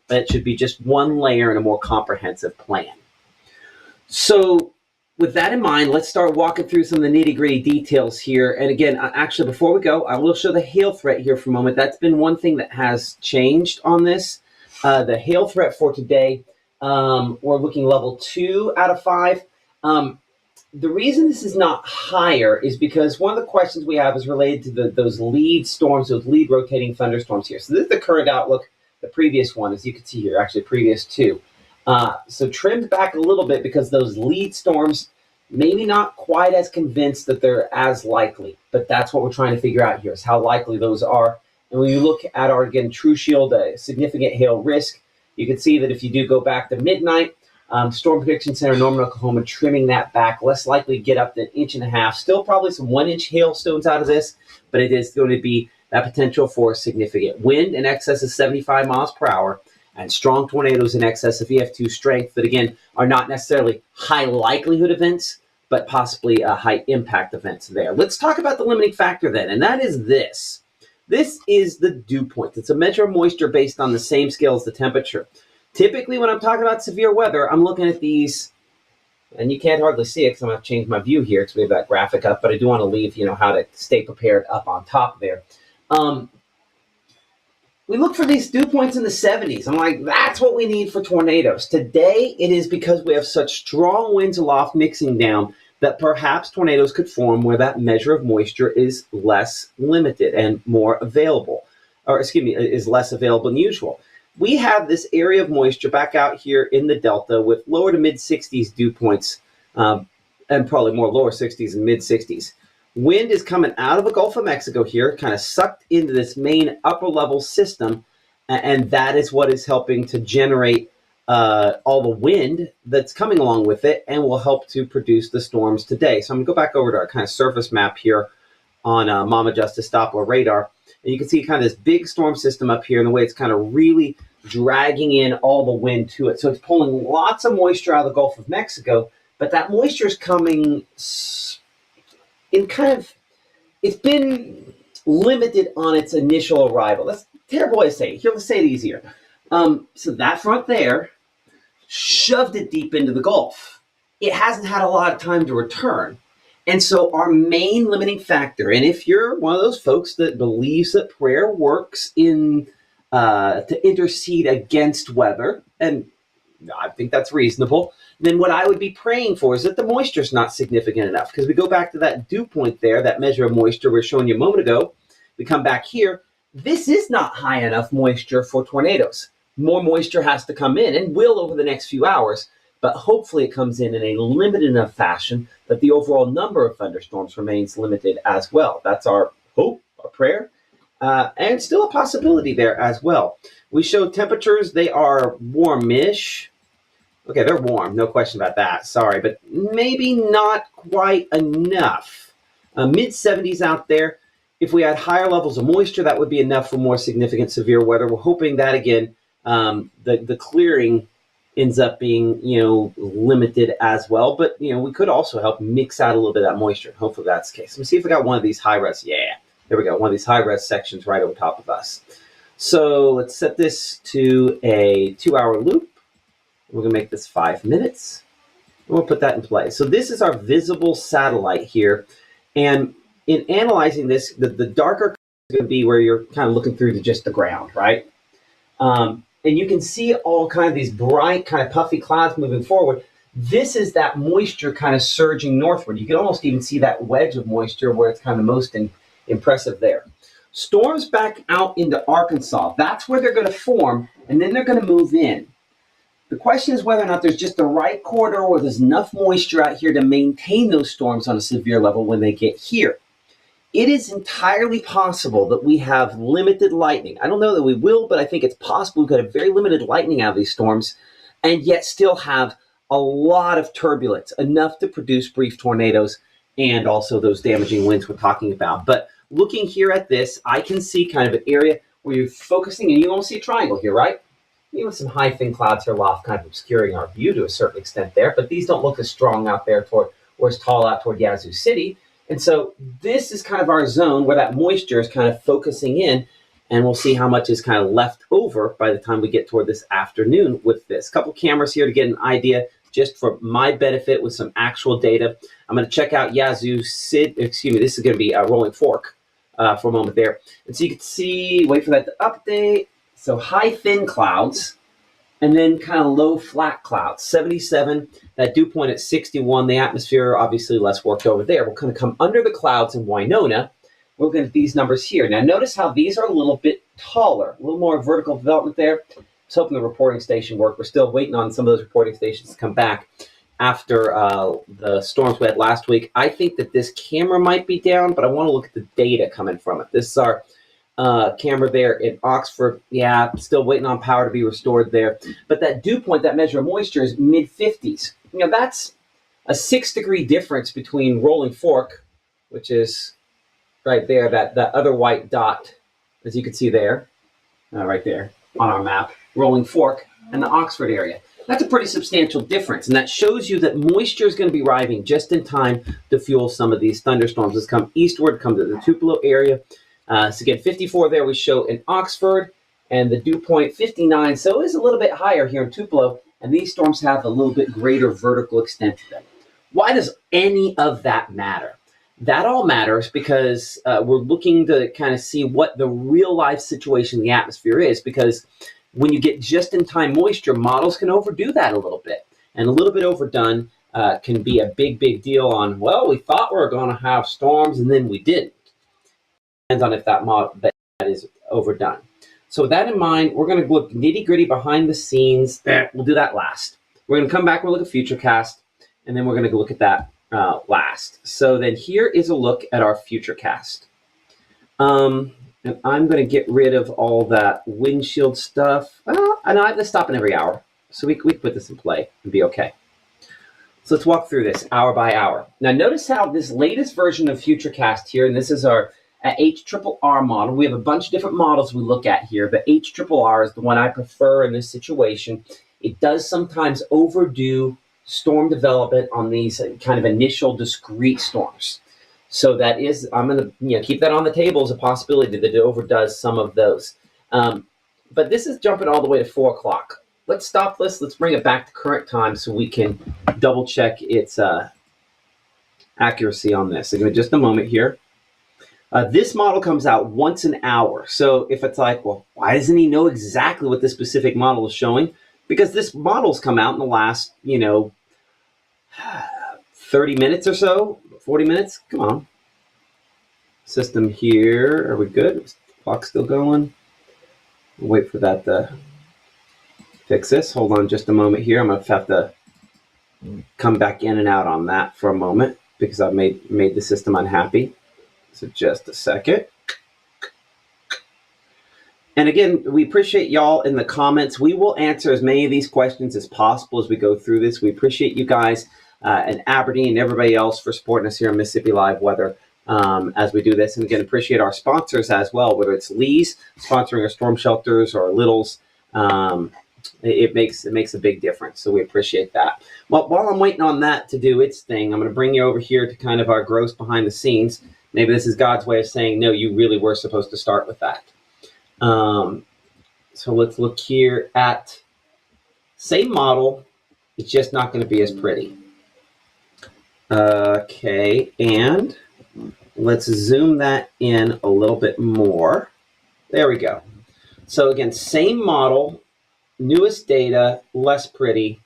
It should be just one layer in a more comprehensive plan. So with that in mind, let's start walking through some of the nitty-gritty details here. And again, actually, before we go, I will show the hail threat here for a moment. That's been one thing that has changed on this. The hail threat for today, we're looking level 2 out of 5. The reason this is not higher is because one of the questions we have is related to those lead storms, those lead rotating thunderstorms here. So this is the current outlook. The previous one, as you can see here, actually previous 2. So trimmed back a little bit because those lead storms, maybe not quite as convinced that they're as likely, but that's what we're trying to figure out here is how likely those are. And when you look at our, again, True Shield, significant hail risk, you can see that if you do go back to midnight, Storm Prediction Center, Norman, Oklahoma, trimming that back, less likely to get up to 1.5 inches. Still probably some 1-inch hailstones out of this, but it is going to be that potential for significant wind in excess of 75 miles per hour and strong tornadoes in excess of EF2 strength that, again, are not necessarily high likelihood events, but possibly high impact events there. Let's talk about the limiting factor then, and that is this. This is the dew point. It's a measure of moisture based on the same scale as the temperature. Typically, when I'm talking about severe weather, I'm looking at these, and you can't hardly see it because I'm going to change my view here because we have that graphic up, but I do want to leave, how to stay prepared up on top there. We look for these dew points in the 70s. I'm like, that's what we need for tornadoes. Today, it is because we have such strong winds aloft mixing down that perhaps tornadoes could form where that measure of moisture is less limited and more available, or excuse me, is less available than usual. We have this area of moisture back out here in the Delta with lower to mid-60s dew points and probably more lower 60s and mid-60s. Wind is coming out of the Gulf of Mexico here, kind of sucked into this main upper level system, and that is what is helping to generate all the wind that's coming along with it and will help to produce the storms today. So I'm going to go back over to our kind of surface map here on Mama Justice Doppler radar. And you can see kind of this big storm system up here and the way it's kind of really dragging in all the wind to it. So it's pulling lots of moisture out of the Gulf of Mexico, but that moisture is coming in kind of, it's been limited on its initial arrival. That's a terrible way to say it. Here, let's say it easier. So that front there shoved it deep into the Gulf. It hasn't had a lot of time to return. And so our main limiting factor, and if you're one of those folks that believes that prayer works in to intercede against weather, and I think that's reasonable, then what I would be praying for is that the moisture is not significant enough. Because we go back to that dew point there, that measure of moisture we were showing you a moment ago. We come back here. This is not high enough moisture for tornadoes. More moisture has to come in and will over the next few hours. But hopefully it comes in a limited enough fashion that the overall number of thunderstorms remains limited as well. That's our hope, our prayer, and still a possibility there as well. We show temperatures, they are warmish. Okay, they're warm, no question about that, sorry, but maybe not quite enough. Mid-70s out there. If we had higher levels of moisture, that would be enough for more significant severe weather. We're hoping that, again, the clearing ends up being, limited as well. But, we could also help mix out a little bit of that moisture. Hopefully that's the case. Let me see if we got one of these high-res. Yeah, there we go. One of these high-res sections right over top of us. So let's set this to a 2-hour loop. We're going to make this 5 minutes. We'll put that in play. So this is our visible satellite here. And in analyzing this, the darker is going to be where you're kind of looking through to just the ground, right? And you can see all kind of these bright, kind of puffy clouds moving forward. This is that moisture kind of surging northward. You can almost even see that wedge of moisture where it's kind of most impressive there. Storms back out into Arkansas. That's where they're going to form, and then they're going to move in. The question is whether or not there's just the right corridor or there's enough moisture out here to maintain those storms on a severe level when they get here. It is entirely possible that we have limited lightning. I don't know that we will, but I think it's possible we could have very limited lightning out of these storms and yet still have a lot of turbulence, enough to produce brief tornadoes and also those damaging winds we're talking about. But looking here at this, I can see kind of an area where you're focusing, and you almost see a triangle here, right? Even some high thin clouds here aloft kind of obscuring our view to a certain extent there, but these don't look as strong out there toward, or as tall out toward Yazoo City. And so this is kind of our zone where that moisture is kind of focusing in. and we'll see how much is kind of left over by the time we get toward this afternoon with this. Couple cameras here to get an idea just for my benefit with some actual data. I'm going to check out Yazoo Sid, excuse me, this is going to be a rolling fork for a moment there. And so you can see, wait for that to update. So high thin clouds, and then kind of low flat clouds, 77, that dew point at 61, the atmosphere obviously less worked over there. We'll kind of come under the clouds in Winona. We're looking at these numbers here. Now notice how these are a little bit taller, a little more vertical development there. I was hoping the reporting station worked. We're still waiting on some of those reporting stations to come back after the storms we had last week. I think that this camera might be down, but I want to look at the data coming from it. This is our camera there in Oxford. Yeah, still waiting on power to be restored there. But that dew point, that measure of moisture, is mid-50s. You know, that's a 6-degree difference between Rolling Fork, which is right there, that other white dot, as you can see there, right there on our map, Rolling Fork, and the Oxford area. That's a pretty substantial difference, and that shows you that moisture is going to be arriving just in time to fuel some of these thunderstorms. Let's come eastward, come to the Tupelo area. So again, 54 there we show in Oxford, and the dew point 59, so it is a little bit higher here in Tupelo, and these storms have a little bit greater vertical extent to them. Why does any of that matter? That all matters because we're looking to kind of see what the real life situation in the atmosphere is, because when you get just-in-time moisture, models can overdo that a little bit, and a little bit overdone can be a big, big deal on, well, we thought we were going to have storms, and then we didn't. Depends on if that model that is overdone. So with that in mind, we're going to look nitty-gritty behind the scenes. We'll do that last. We're going to come back, we'll look at Futurecast, and then we're going to look at that last. So then here is a look at our Futurecast. And I'm going to get rid of all that windshield stuff. I know I have to stop in every hour, so we can put this in play and be okay. So let's walk through this hour by hour. Now notice how this latest version of Futurecast here, and this is our HRRR model. We have a bunch of different models we look at here, but HRRR is the one I prefer in this situation. It does sometimes overdo storm development on these kind of initial discrete storms. So that is, I'm going to keep that on the table as a possibility that it overdoes some of those. But this is jumping all the way to 4 o'clock. Let's stop this. Let's bring it back to current time so we can double check its accuracy on this. So give me just a moment here. This model comes out once an hour. So if it's like, well, why doesn't he know exactly what this specific model is showing? Because this model's come out in the last, 30 minutes or so, 40 minutes. Come on. System here. Are we good? Clock still going? Wait for that to fix this. Hold on just a moment here. I'm going to have to come back in and out on that for a moment because I've made the system unhappy. So just a second. And again, we appreciate y'all in the comments. We will answer as many of these questions as possible as we go through this. We appreciate you guys and Aberdeen and everybody else for supporting us here on Mississippi Live Weather as we do this. And again, appreciate our sponsors as well, whether it's Lee's sponsoring our storm shelters or Little's. It makes a big difference. So we appreciate that. Well, while I'm waiting on that to do its thing, I'm going to bring you over here to kind of our gross behind the scenes. Maybe this is God's way of saying, no, you really were supposed to start with that. So let's look here at same model. It's just not going to be as pretty. Okay, and let's zoom that in a little bit more. There we go. So again, same model, newest data, less pretty.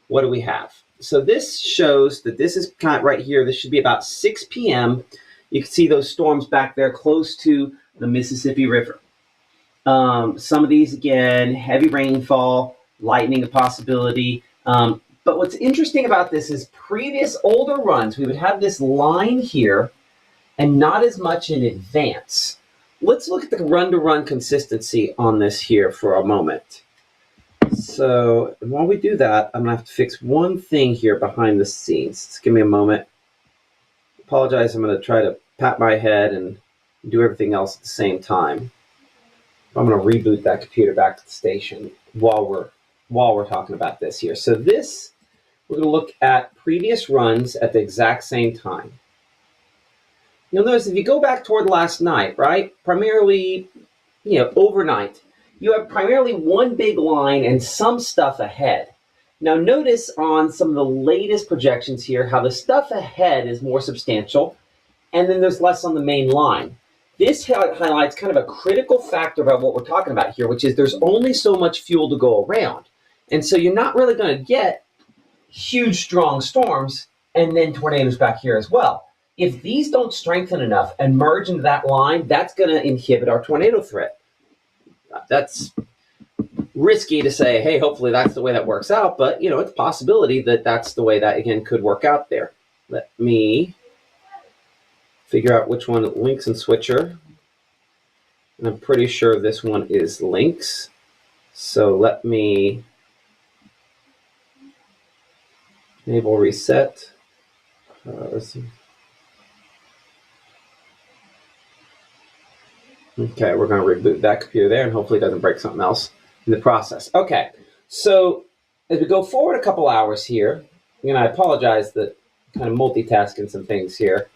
What do we have? So this shows that this is kind of right here. This should be about 6 p.m. You can see those storms back there close to the Mississippi River. Some of these, again, heavy rainfall, lightning a possibility. But what's interesting about this is previous older runs, we would have this line here and not as much in advance. Let's look at the run-to-run consistency on this here for a moment. So while we do that, I'm going to have to fix one thing here behind the scenes. Just give me a moment. Apologize, I'm going to try to pat my head and do everything else at the same time. I'm going to reboot that computer back to the station while we're talking about this here. So this, we're going to look at previous runs at the exact same time. You'll notice if you go back toward last night, right? Primarily overnight, you have primarily one big line and some stuff ahead. Now notice on some of the latest projections here how the stuff ahead is more substantial, and then there's less on the main line. This highlights kind of a critical factor about what we're talking about here, which is there's only so much fuel to go around. And so you're not really going to get huge, strong storms and then tornadoes back here as well. If these don't strengthen enough and merge into that line, that's going to inhibit our tornado threat. That's risky to say, hey, hopefully that's the way that works out, but it's a possibility that that's the way that, again, could work out there. Let me figure out which one, links and switcher. And I'm pretty sure this one is links. So let me enable reset. Let's see. Okay, we're going to reboot that computer there, and hopefully it doesn't break something else in the process. Okay, so as we go forward a couple hours here, I apologize that I'm kind of multitasking some things here.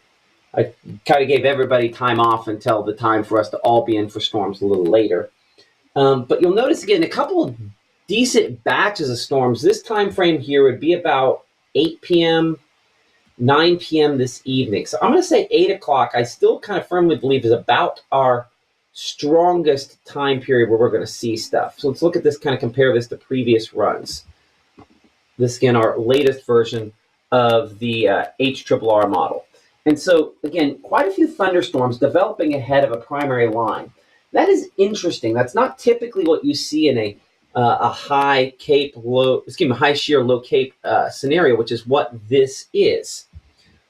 I kind of gave everybody time off until the time for us to all be in for storms a little later. But you'll notice, again, a couple of decent batches of storms. This time frame here would be about 8 p.m., 9 p.m. this evening. So I'm going to say 8 o'clock. I still kind of firmly believe is about our strongest time period where we're going to see stuff. So let's look at this, kind of compare this to previous runs. This, again, our latest version of the HRRR model. And so, again, quite a few thunderstorms developing ahead of a primary line. That is interesting. That's not typically what you see in a high shear, low cape scenario, which is what this is.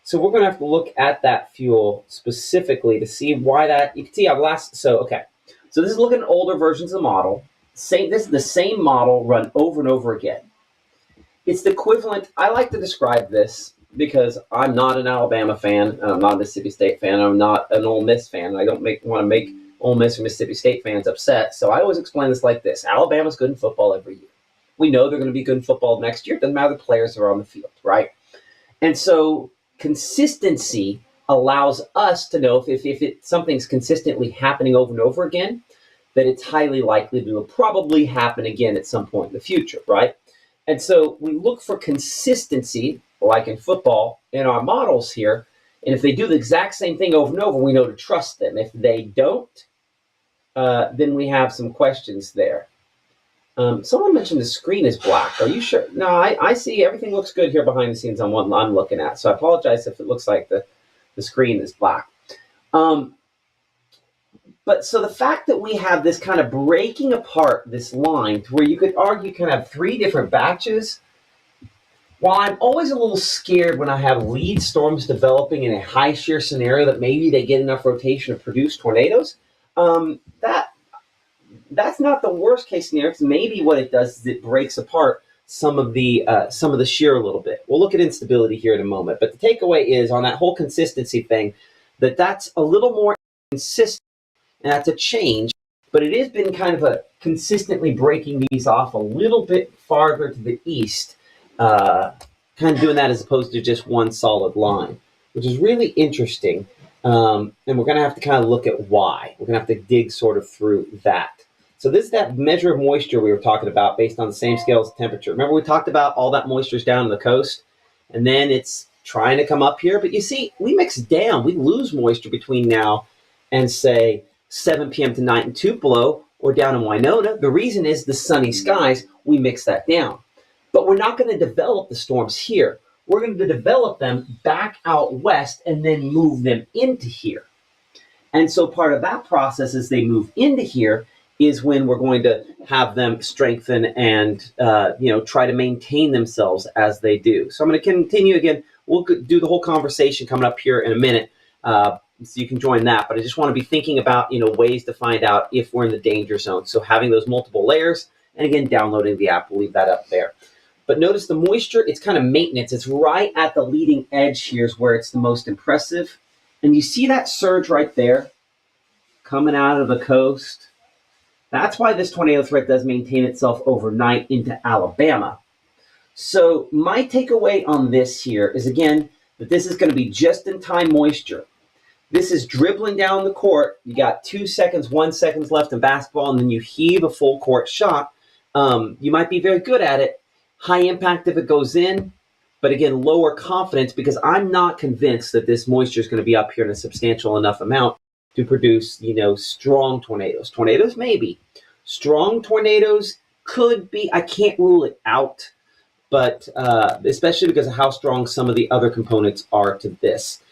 So we're going to have to look at that fuel specifically to see why that. You can see So this is looking at older versions of the model. This is the same model run over and over again. It's the equivalent. I like to describe this because I'm not an Alabama fan, I'm not a Mississippi State fan, I'm not an Ole Miss fan. I don't want to make Ole Miss or Mississippi State fans upset. So I always explain this like this: Alabama's good in football every year. We know they're going to be good in football next year. It doesn't matter the players that are on the field, right? And so consistency allows us to know if something's consistently happening over and over again, that it's highly likely that it will probably happen again at some point in the future, right? And so we look for consistency, like in football, in our models here. And if they do the exact same thing over and over, we know to trust them. If they don't, then we have some questions there. Someone mentioned the screen is black. Are you sure? No, I see everything looks good here behind the scenes on what I'm looking at. So I apologize if it looks like the screen is black. But so the fact that we have this kind of breaking apart this line to where you could argue kind of 3 different batches, while I'm always a little scared when I have lead storms developing in a high shear scenario that maybe they get enough rotation to produce tornadoes, that's not the worst case scenario, because maybe what it does is it breaks apart some of the shear a little bit. We'll look at instability here in a moment, but the takeaway is on that whole consistency thing, that's a little more consistent, and that's a change, but it has been kind of a consistently breaking these off a little bit farther to the east, kind of doing that as opposed to just one solid line, which is really interesting. And we're going to have to kind of look at why. We're going to have to dig sort of through that. So this is that measure of moisture we were talking about based on the same scale as temperature. Remember we talked about all that moisture's down on the coast, and then it's trying to come up here. But you see, we mix down. We lose moisture between now and, say, 7 p.m. to night in Tupelo or down in Winona. The reason is the sunny skies. We mix that down. But we're not going to develop the storms here. We're going to develop them back out west and then move them into here. And so part of that process as they move into here is when we're going to have them strengthen and try to maintain themselves as they do. So I'm going to continue again. We'll do the whole conversation coming up here in a minute, so you can join that. But I just want to be thinking about ways to find out if we're in the danger zone. So having those multiple layers, and again downloading the app. We'll leave that up there. But notice the moisture, it's kind of maintenance. It's right at the leading edge here is where it's the most impressive. And you see that surge right there coming out of the coast? That's why this tornado threat does maintain itself overnight into Alabama. So my takeaway on this here is, again, that this is going to be just-in-time moisture. This is dribbling down the court. You got 2 seconds, 1 second left in basketball, and then you heave a full court shot. You might be very good at it. High impact if it goes in, but again, lower confidence because I'm not convinced that this moisture is going to be up here in a substantial enough amount to produce, strong tornadoes. Tornadoes, maybe. Strong tornadoes could be. I can't rule it out, but especially because of how strong some of the other components are to this.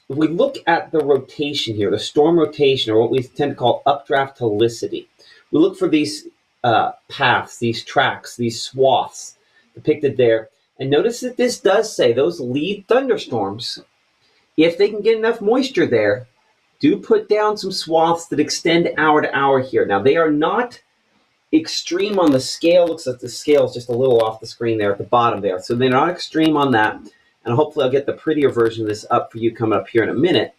If we look at the rotation here, the storm rotation, or what we tend to call updraft helicity, we look for these paths, these tracks, these swaths depicted there. And notice that this does say those lead thunderstorms, if they can get enough moisture there, do put down some swaths that extend hour to hour here. Now, they are not extreme on the scale. Looks like the scale is just a little off the screen there at the bottom there. So they're not extreme on that. And hopefully I'll get the prettier version of this up for you coming up here in a minute.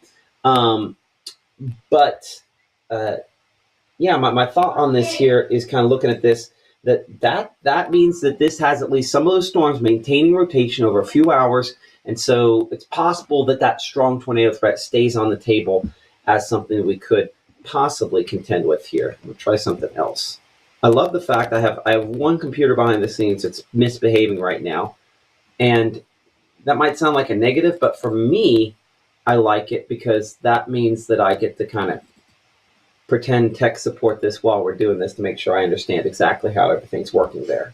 Yeah, my thought on this here is kind of looking at this, that means that this has at least some of those storms maintaining rotation over a few hours. And so it's possible that that strong tornado threat stays on the table as something that we could possibly contend with here. We'll try something else. I love the fact I have one computer behind the scenes that's misbehaving right now. And that might sound like a negative, but for me, I like it because that means that I get to kind of pretend tech support this while we're doing this to make sure I understand exactly how everything's working there.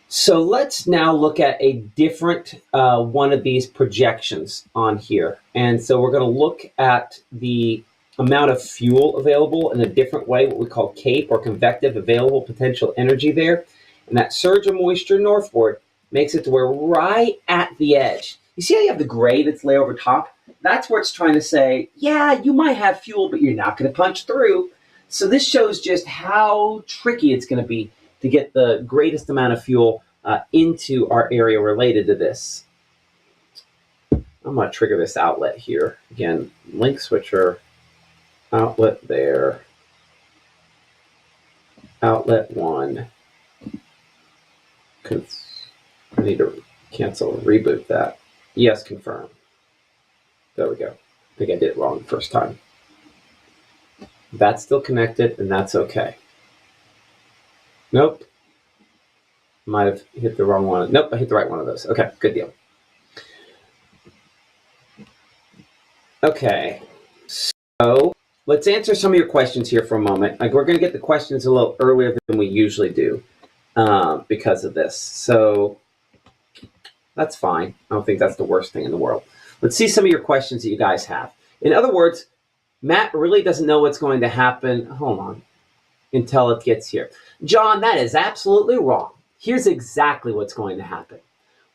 So let's now look at a different one of these projections on here. And so we're going to look at the amount of fuel available in a different way, what we call CAPE, or convective available potential energy there. And that surge of moisture northward makes it to where right at the edge, you see how you have the gray that's laid over top? That's where it's trying to say, yeah, you might have fuel, but you're not going to punch through. So this shows just how tricky it's going to be to get the greatest amount of fuel into our area related to this. I'm going to trigger this outlet here. Again, link switcher, outlet there, outlet 1. I need to cancel and reboot that. Yes, confirm. There we go. I think I did it wrong the first time. That's still connected, and that's okay. Nope. Might have hit the wrong one. Nope, I hit the right one of those. Okay, good deal. Okay, so let's answer some of your questions here for a moment. We're going to get the questions a little earlier than we usually do because of this. So that's fine. I don't think that's the worst thing in the world. Let's see some of your questions that you guys have. In other words, Matt really doesn't know what's going to happen. Hold on. Until it gets here. John, that is absolutely wrong. Here's exactly what's going to happen.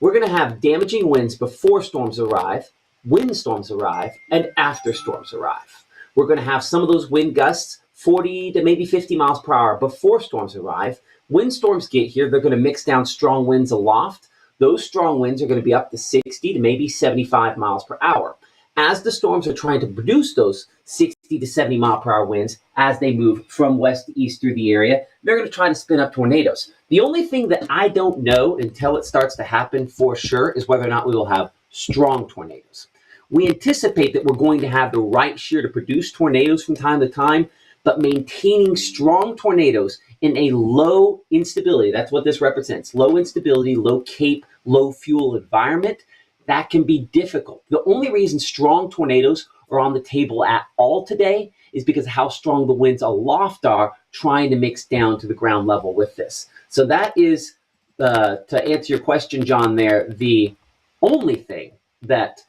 We're going to have damaging winds before storms arrive, windstorms arrive, and after storms arrive. We're going to have some of those wind gusts, 40 to maybe 50 miles per hour before storms arrive. When storms get here, they're going to mix down strong winds aloft. Those strong winds are going to be up to 60 to maybe 75 miles per hour. As the storms are trying to produce those 60 to 70 mile per hour winds as they move from west to east through the area, they're going to try to spin up tornadoes. The only thing that I don't know until it starts to happen for sure is whether or not we will have strong tornadoes. We anticipate that we're going to have the right shear to produce tornadoes from time to time, but maintaining strong tornadoes in a low instability, that's what this represents, low instability, low CAPE, low fuel environment, that can be difficult. The only reason strong tornadoes are on the table at all today is because of how strong the winds aloft are trying to mix down to the ground level with this. So that is, to answer your question, John, there, the only thing that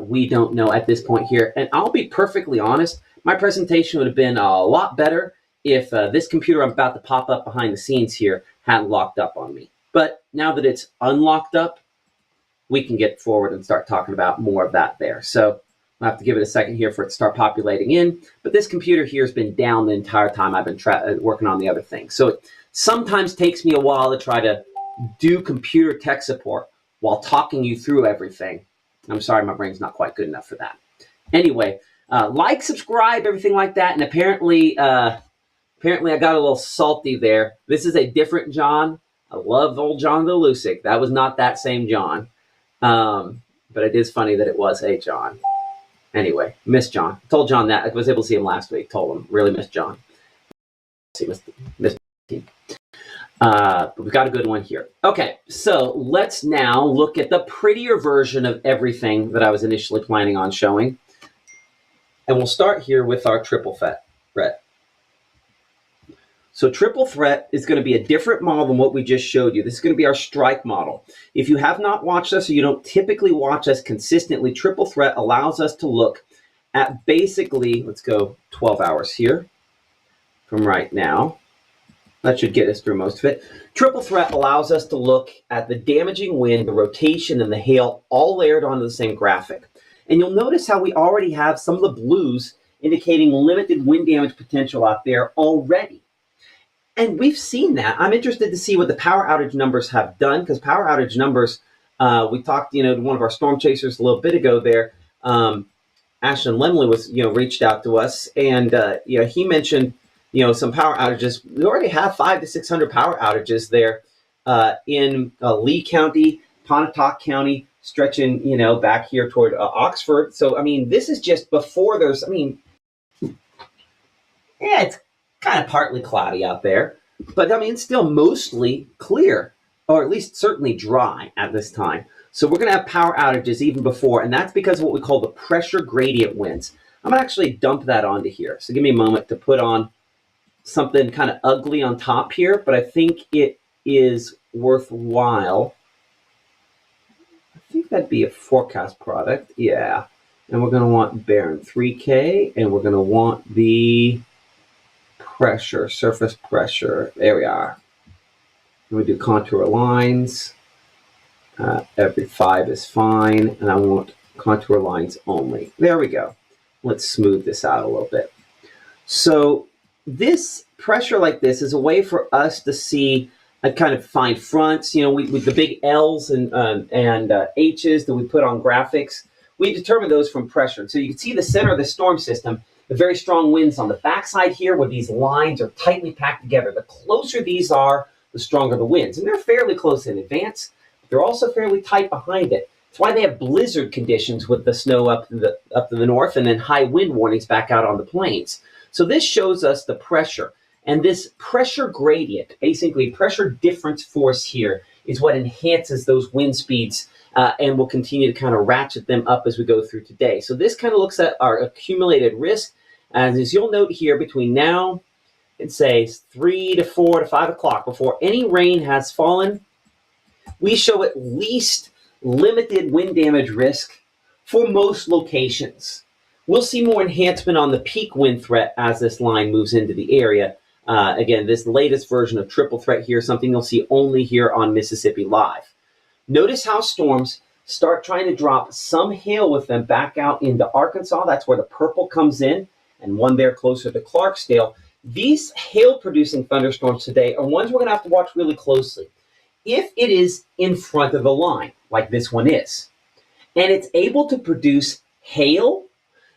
we don't know at this point here. And I'll be perfectly honest, my presentation would have been a lot better if this computer I'm about to pop up behind the scenes here hadn't locked up on me. But now that it's unlocked up, we can get forward and start talking about more of that there. So I'll have to give it a second here for it to start populating in. But this computer here has been down the entire time I've been working on the other thing. So it sometimes takes me a while to try to do computer tech support while talking you through everything. I'm sorry, my brain's not quite good enough for that. Anyway, like, subscribe, everything like that. And apparently I got a little salty there. This is a different John. I love old John the Lusick. That was not that same John. But it is funny that it was a John. Anyway, miss John. Told John that. I was able to see him last week. Told him. Really miss John. See, miss team. But we've got a good one here. Okay, so let's now look at the prettier version of everything that I was initially planning on showing. And we'll start here with our triple threat. So triple threat is going to be a different model than what we just showed you. This is going to be our strike model. If you have not watched us or you don't typically watch us consistently, triple threat allows us to look at basically, let's go 12 hours here from right now. That should get us through most of it. Triple threat allows us to look at the damaging wind, the rotation, and the hail all layered onto the same graphic. And you'll notice how we already have some of the blues indicating limited wind damage potential out there already. And we've seen that. I'm interested to see what the power outage numbers have done, because power outage numbers, we talked, to one of our storm chasers a little bit ago there. Ashton Lemley was, reached out to us, and he mentioned, some power outages. We already have 500 to 600 power outages there in Lee County, Pontotoc County, stretching, back here toward Oxford. So, I mean, this is just before there's, it's kind of partly cloudy out there, but it's still mostly clear, or at least certainly dry at this time. So we're going to have power outages even before, and that's because of what we call the pressure gradient winds. I'm going to actually dump that onto here. So give me a moment to put on something kind of ugly on top here, but I think it is worthwhile. I think that'd be a forecast product. Yeah. And we're going to want Barron 3K, and we're going to want the pressure, surface pressure. There we are. And we do contour lines. Every 5 is fine, and I want contour lines only. There we go. Let's smooth this out a little bit. So this pressure like this is a way for us to see a kind of fine fronts, with the big L's and H's that we put on graphics. We determine those from pressure. So you can see the center of the storm system, the very strong winds on the backside here where these lines are tightly packed together. The closer these are, the stronger the winds. And they're fairly close in advance. They're also fairly tight behind it. That's why they have blizzard conditions with the snow up to the north, and then high wind warnings back out on the plains. So this shows us the pressure. And this pressure gradient, basically pressure difference force here, is what enhances those wind speeds and will continue to kind of ratchet them up as we go through today. So this kind of looks at our accumulated risk. And as you'll note here, between now and say 3 to 4 to 5 o'clock, before any rain has fallen, we show at least limited wind damage risk for most locations. We'll see more enhancement on the peak wind threat as this line moves into the area. Again, this latest version of triple threat here, something you'll see only here on Mississippi Live. Notice how storms start trying to drop some hail with them back out into Arkansas. That's where the purple comes in, and one there closer to Clarksdale. These hail-producing thunderstorms today are ones we're going to have to watch really closely. If it is in front of the line, like this one is, and it's able to produce hail,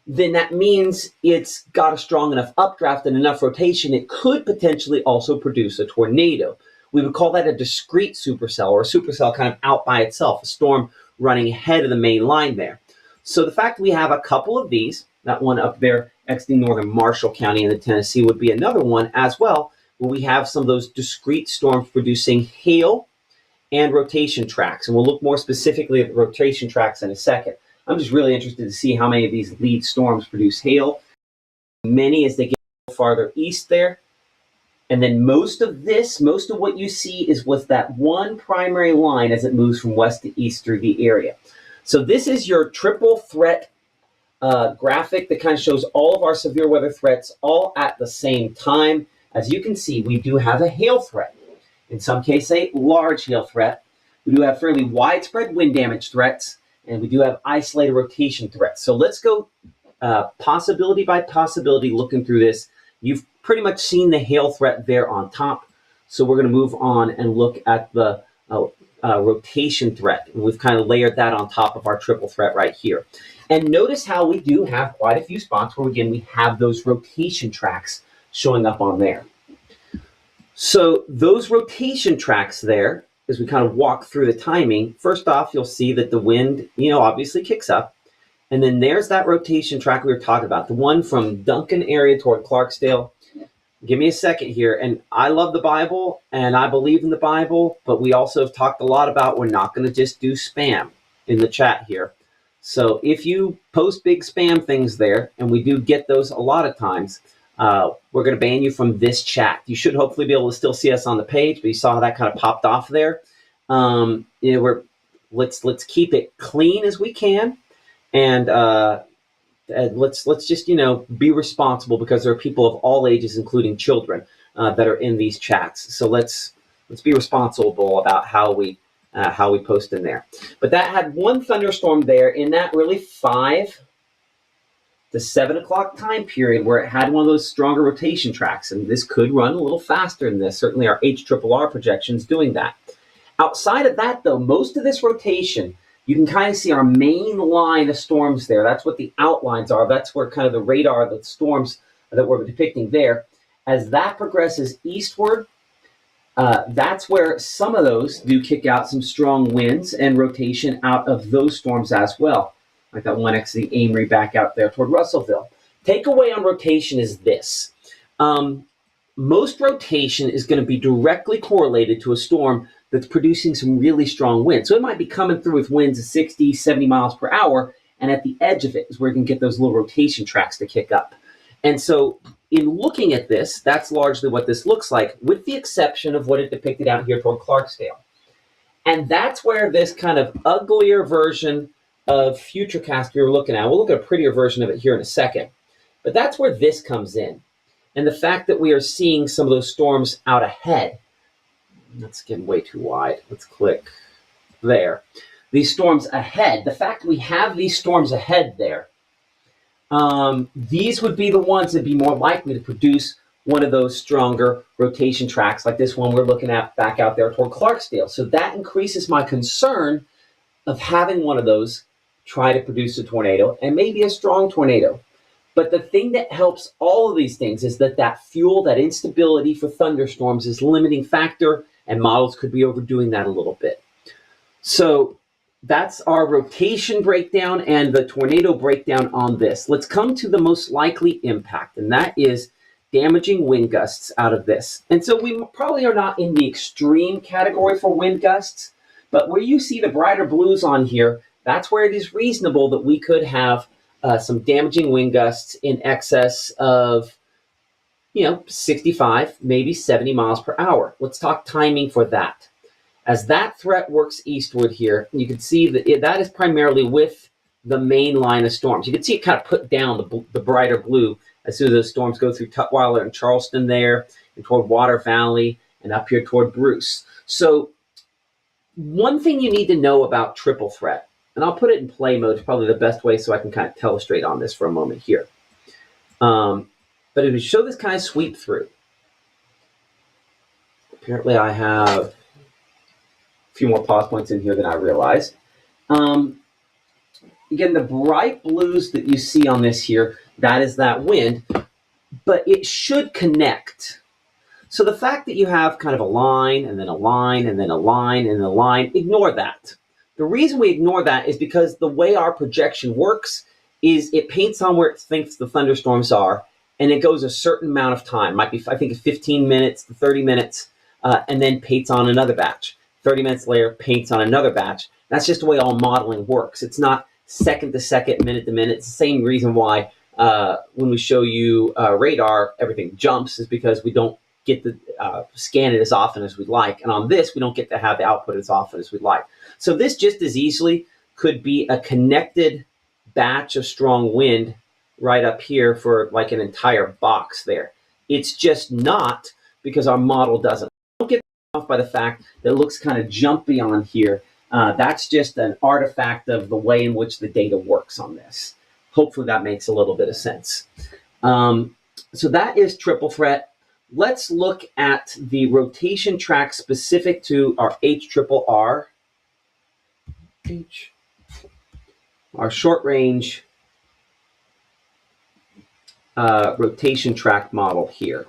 then that means it's got a strong enough updraft and enough rotation, it could potentially also produce a tornado. We would call that a discrete supercell, or a supercell kind of out by itself, a storm running ahead of the main line there. So the fact we have a couple of these, that one up there exiting northern Marshall County in Tennessee would be another one as well, where we have some of those discrete storms producing hail and rotation tracks. And we'll look more specifically at the rotation tracks in a second. I'm just really interested to see how many of these lead storms produce hail. Many as they get farther east there. And then most of what you see is with that one primary line as it moves from west to east through the area. So this is your triple threat graphic that kind of shows all of our severe weather threats all at the same time. As you can see, we do have a hail threat. In some cases, a large hail threat. We do have fairly widespread wind damage threats, and we do have isolated rotation threats. So let's go possibility by possibility looking through this. You've pretty much seen the hail threat there on top. So we're going to move on and look at the rotation threat. And we've kind of layered that on top of our triple threat right here. And notice how we do have quite a few spots where, again, we have those rotation tracks showing up on there. So those rotation tracks there, as we kind of walk through the timing, first off, you'll see that the wind, obviously kicks up. And then there's that rotation track we were talking about, the one from Duncan area toward Clarksdale. Give me a second here. And I love the Bible and I believe in the Bible, but we also have talked a lot about we're not going to just do spam in the chat here. So if you post big spam things there, and we do get those a lot of times, we're going to ban you from this chat. You should hopefully be able to still see us on the page, but you saw how that kind of popped off there. Let's keep it clean as we can, and let's just be responsible, because there are people of all ages, including children, that are in these chats. So let's be responsible about how we post in there. But that had one thunderstorm there in that really 5 to 7 o'clock time period where it had one of those stronger rotation tracks, and this could run a little faster than this. Certainly our HRRR projections doing that. Outside of that, though, most of this rotation, you can kind of see our main line of storms there. That's what the outlines are. That's where kind of the radar, the storms that we're depicting there. As that progresses eastward, that's where some of those do kick out some strong winds and rotation out of those storms as well. Like that one next to the Amory back out there toward Russellville. Takeaway on rotation is this. Most rotation is going to be directly correlated to a storm that's producing some really strong winds. So it might be coming through with winds of 60, 70 miles per hour, and at the edge of it is where you can get those little rotation tracks to kick up. And so in looking at this, that's largely what this looks like, with the exception of what it depicted out here toward Clarksdale. And that's where this kind of uglier version of Futurecast we were looking at, we'll look at a prettier version of it here in a second, but that's where this comes in. And the fact that we are seeing some of those storms out ahead. That's getting way too wide. Let's click there. These storms ahead, the fact we have these storms ahead there, these would be the ones that would be more likely to produce one of those stronger rotation tracks like this one we're looking at back out there toward Clarksdale. So that increases my concern of having one of those try to produce a tornado, and maybe a strong tornado. But the thing that helps all of these things is that fuel, that instability for thunderstorms is limiting factor, and models could be overdoing that a little bit. So that's our rotation breakdown and the tornado breakdown on this. Let's come to the most likely impact, and that is damaging wind gusts out of this. And so we probably are not in the extreme category for wind gusts, but where you see the brighter blues on here, that's where it is reasonable that we could have some damaging wind gusts in excess of 65, maybe 70 miles per hour. Let's talk timing for that. As that threat works eastward here, you can see that that is primarily with the main line of storms. You can see it kind of put down the brighter blue as soon as those storms go through Tutwiler and Charleston there, and toward Water Valley, and up here toward Bruce. So one thing you need to know about triple threat, and I'll put it in play mode, is probably the best way so I can kind of illustrate on this for a moment here. But if we show this kind of sweep through, apparently I have a few more pause points in here than I realized. Again, the bright blues that you see on this here, that is that wind, but it should connect. So the fact that you have kind of a line, and then a line, and then a line, and a line, ignore that. The reason we ignore that is because the way our projection works is it paints on where it thinks the thunderstorms are, and it goes a certain amount of time. Might be, I think, 15 minutes to 30 minutes, and then paints on another batch. 30 minutes later, paints on another batch. That's just the way all modeling works. It's not second to second, minute to minute. It's the same reason why when we show you radar, everything jumps, is because we don't get to scan it as often as we'd like. And on this, we don't get to have the output as often as we'd like. So this just as easily could be a connected batch of strong wind right up here for like an entire box there. It's just not, because our model doesn't. Don't get off by the fact that it looks kind of jumpy on here. That's just an artifact of the way in which the data works on this. Hopefully that makes a little bit of sense. So that is triple threat. Let's look at the rotation track specific to our HRRR, our short range rotation track model here.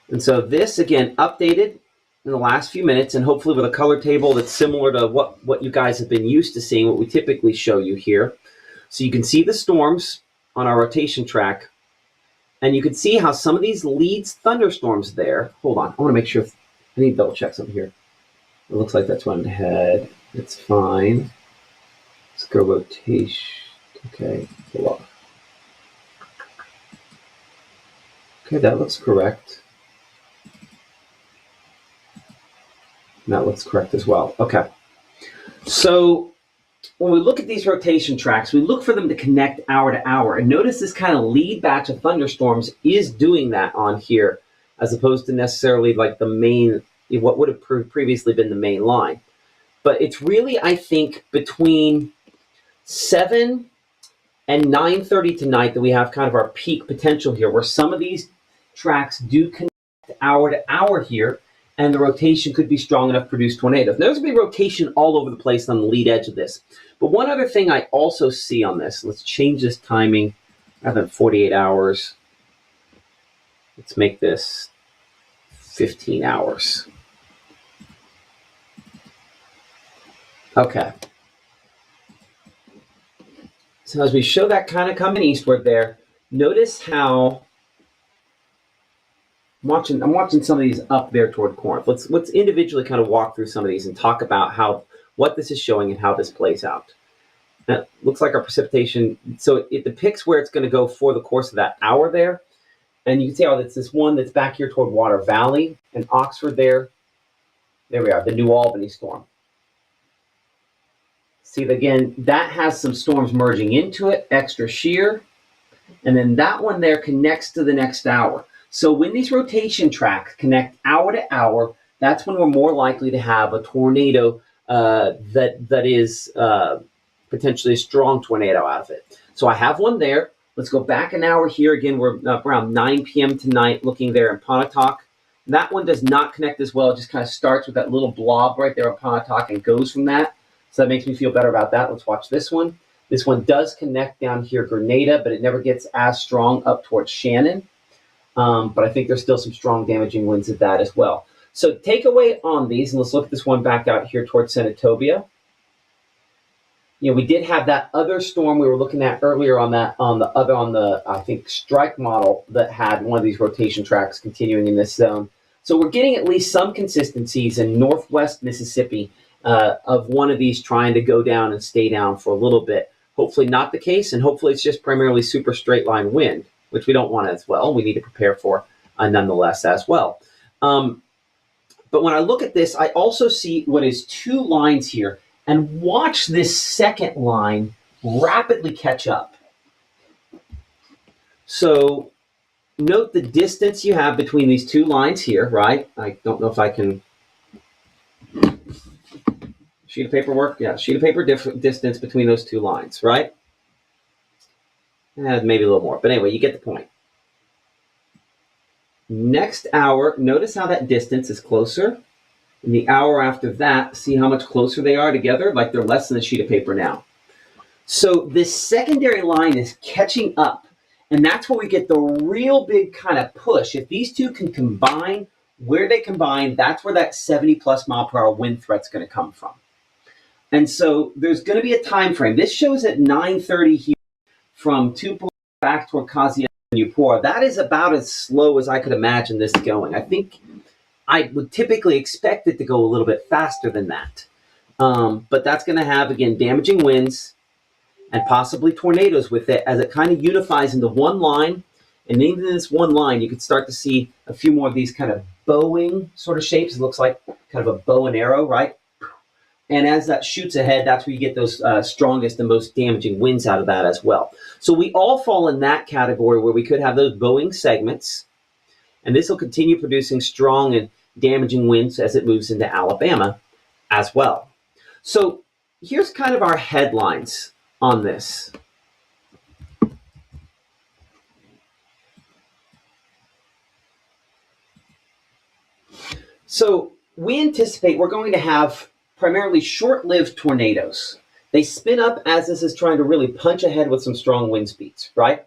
And so this, again, updated in the last few minutes, and hopefully with a color table that's similar to what you guys have been used to seeing, what we typically show you here. So you can see the storms on our rotation track, and you can see how some of these leads thunderstorms there. Hold on, I want to make sure. I need to double check something here. It looks like that's one ahead. It's fine. Let's go rotation. Okay, hold on. Okay, that looks correct. And that looks correct as well. Okay. So when we look at these rotation tracks, we look for them to connect hour to hour. And notice this kind of lead batch of thunderstorms is doing that on here, as opposed to necessarily like the main, what would have previously been the main line. But it's really, I think, between 7 and 9:30 tonight that we have kind of our peak potential here, where some of these tracks do connect hour to hour here, and the rotation could be strong enough to produce tornadoes. There's going to be rotation all over the place on the lead edge of this. But one other thing I also see on this, let's change this timing rather than 48 hours. Let's make this 15 hours. Okay. So as we show that kind of coming eastward there, notice how I'm watching some of these up there toward Corinth. Let's individually kind of walk through some of these and talk about what this is showing and how this plays out. Now, it looks like our precipitation, so it depicts where it's going to go for the course of that hour there. And you can see how it's this one that's back here toward Water Valley and Oxford there. There we are, the New Albany storm. See, again, that has some storms merging into it, extra shear. And then that one there connects to the next hour. So when these rotation tracks connect hour to hour, that's when we're more likely to have a tornado that is potentially a strong tornado out of it. So I have one there. Let's go back an hour here. Again, we're around 9 p.m. tonight looking there in Pontotoc. That one does not connect as well. It just kind of starts with that little blob right there in Pontotoc and goes from that. So that makes me feel better about that. Let's watch this one. This one does connect down here Grenada, but it never gets as strong up towards Shannon. But I think there's still some strong damaging winds at that as well. So takeaway on these, and let's look at this one back out here towards Senatobia. You know, we did have that other storm we were looking at earlier on the I think strike model that had one of these rotation tracks continuing in this zone. So we're getting at least some consistencies in northwest Mississippi of one of these trying to go down and stay down for a little bit. Hopefully not the case, and hopefully it's just primarily super straight line wind, which we don't want as well. We need to prepare for nonetheless as well. But when I look at this, I also see what is two lines here, and watch this second line rapidly catch up. So note the distance you have between these two lines here, right? I don't know if I can... Sheet of paper work? Yeah, sheet of paper distance between those two lines, right? Maybe a little more, but anyway, you get the point. Next hour, notice how that distance is closer. And the hour after that, see how much closer they are together? Like they're less than a sheet of paper now. So this secondary line is catching up, and that's where we get the real big kind of push. If these two can combine, where they combine, that's where that 70+ mile per hour wind threat's going to come from. And so there's going to be a time frame. This shows at 9:30 here from Tupelo back toward Kazi and Upora. That is about as slow as I could imagine this going. I think I would typically expect it to go a little bit faster than that. But that's going to have, again, damaging winds and possibly tornadoes with it as it kind of unifies into one line. And even in this one line, you can start to see a few more of these kind of bowing sort of shapes. It looks like kind of a bow and arrow, right? And as that shoots ahead, that's where you get those strongest and most damaging winds out of that as well. So we all fall in that category where we could have those bowing segments. And this will continue producing strong and damaging winds as it moves into Alabama as well. So here's kind of our headlines on this. So we anticipate we're going to have primarily short-lived tornadoes. They spin up as this is trying to really punch ahead with some strong wind speeds, right?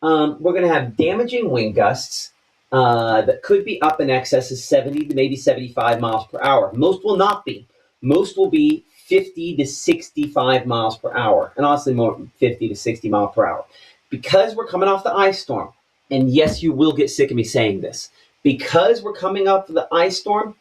We're going to have damaging wind gusts, that could be up in excess of 70 to maybe 75 miles per hour. Most will not be. Most will be 50 to 65 miles per hour, and honestly more 50 to 60 miles per hour. Because we're coming off the ice storm, and yes, you will get sick of me saying this, because we're coming up the ice storm,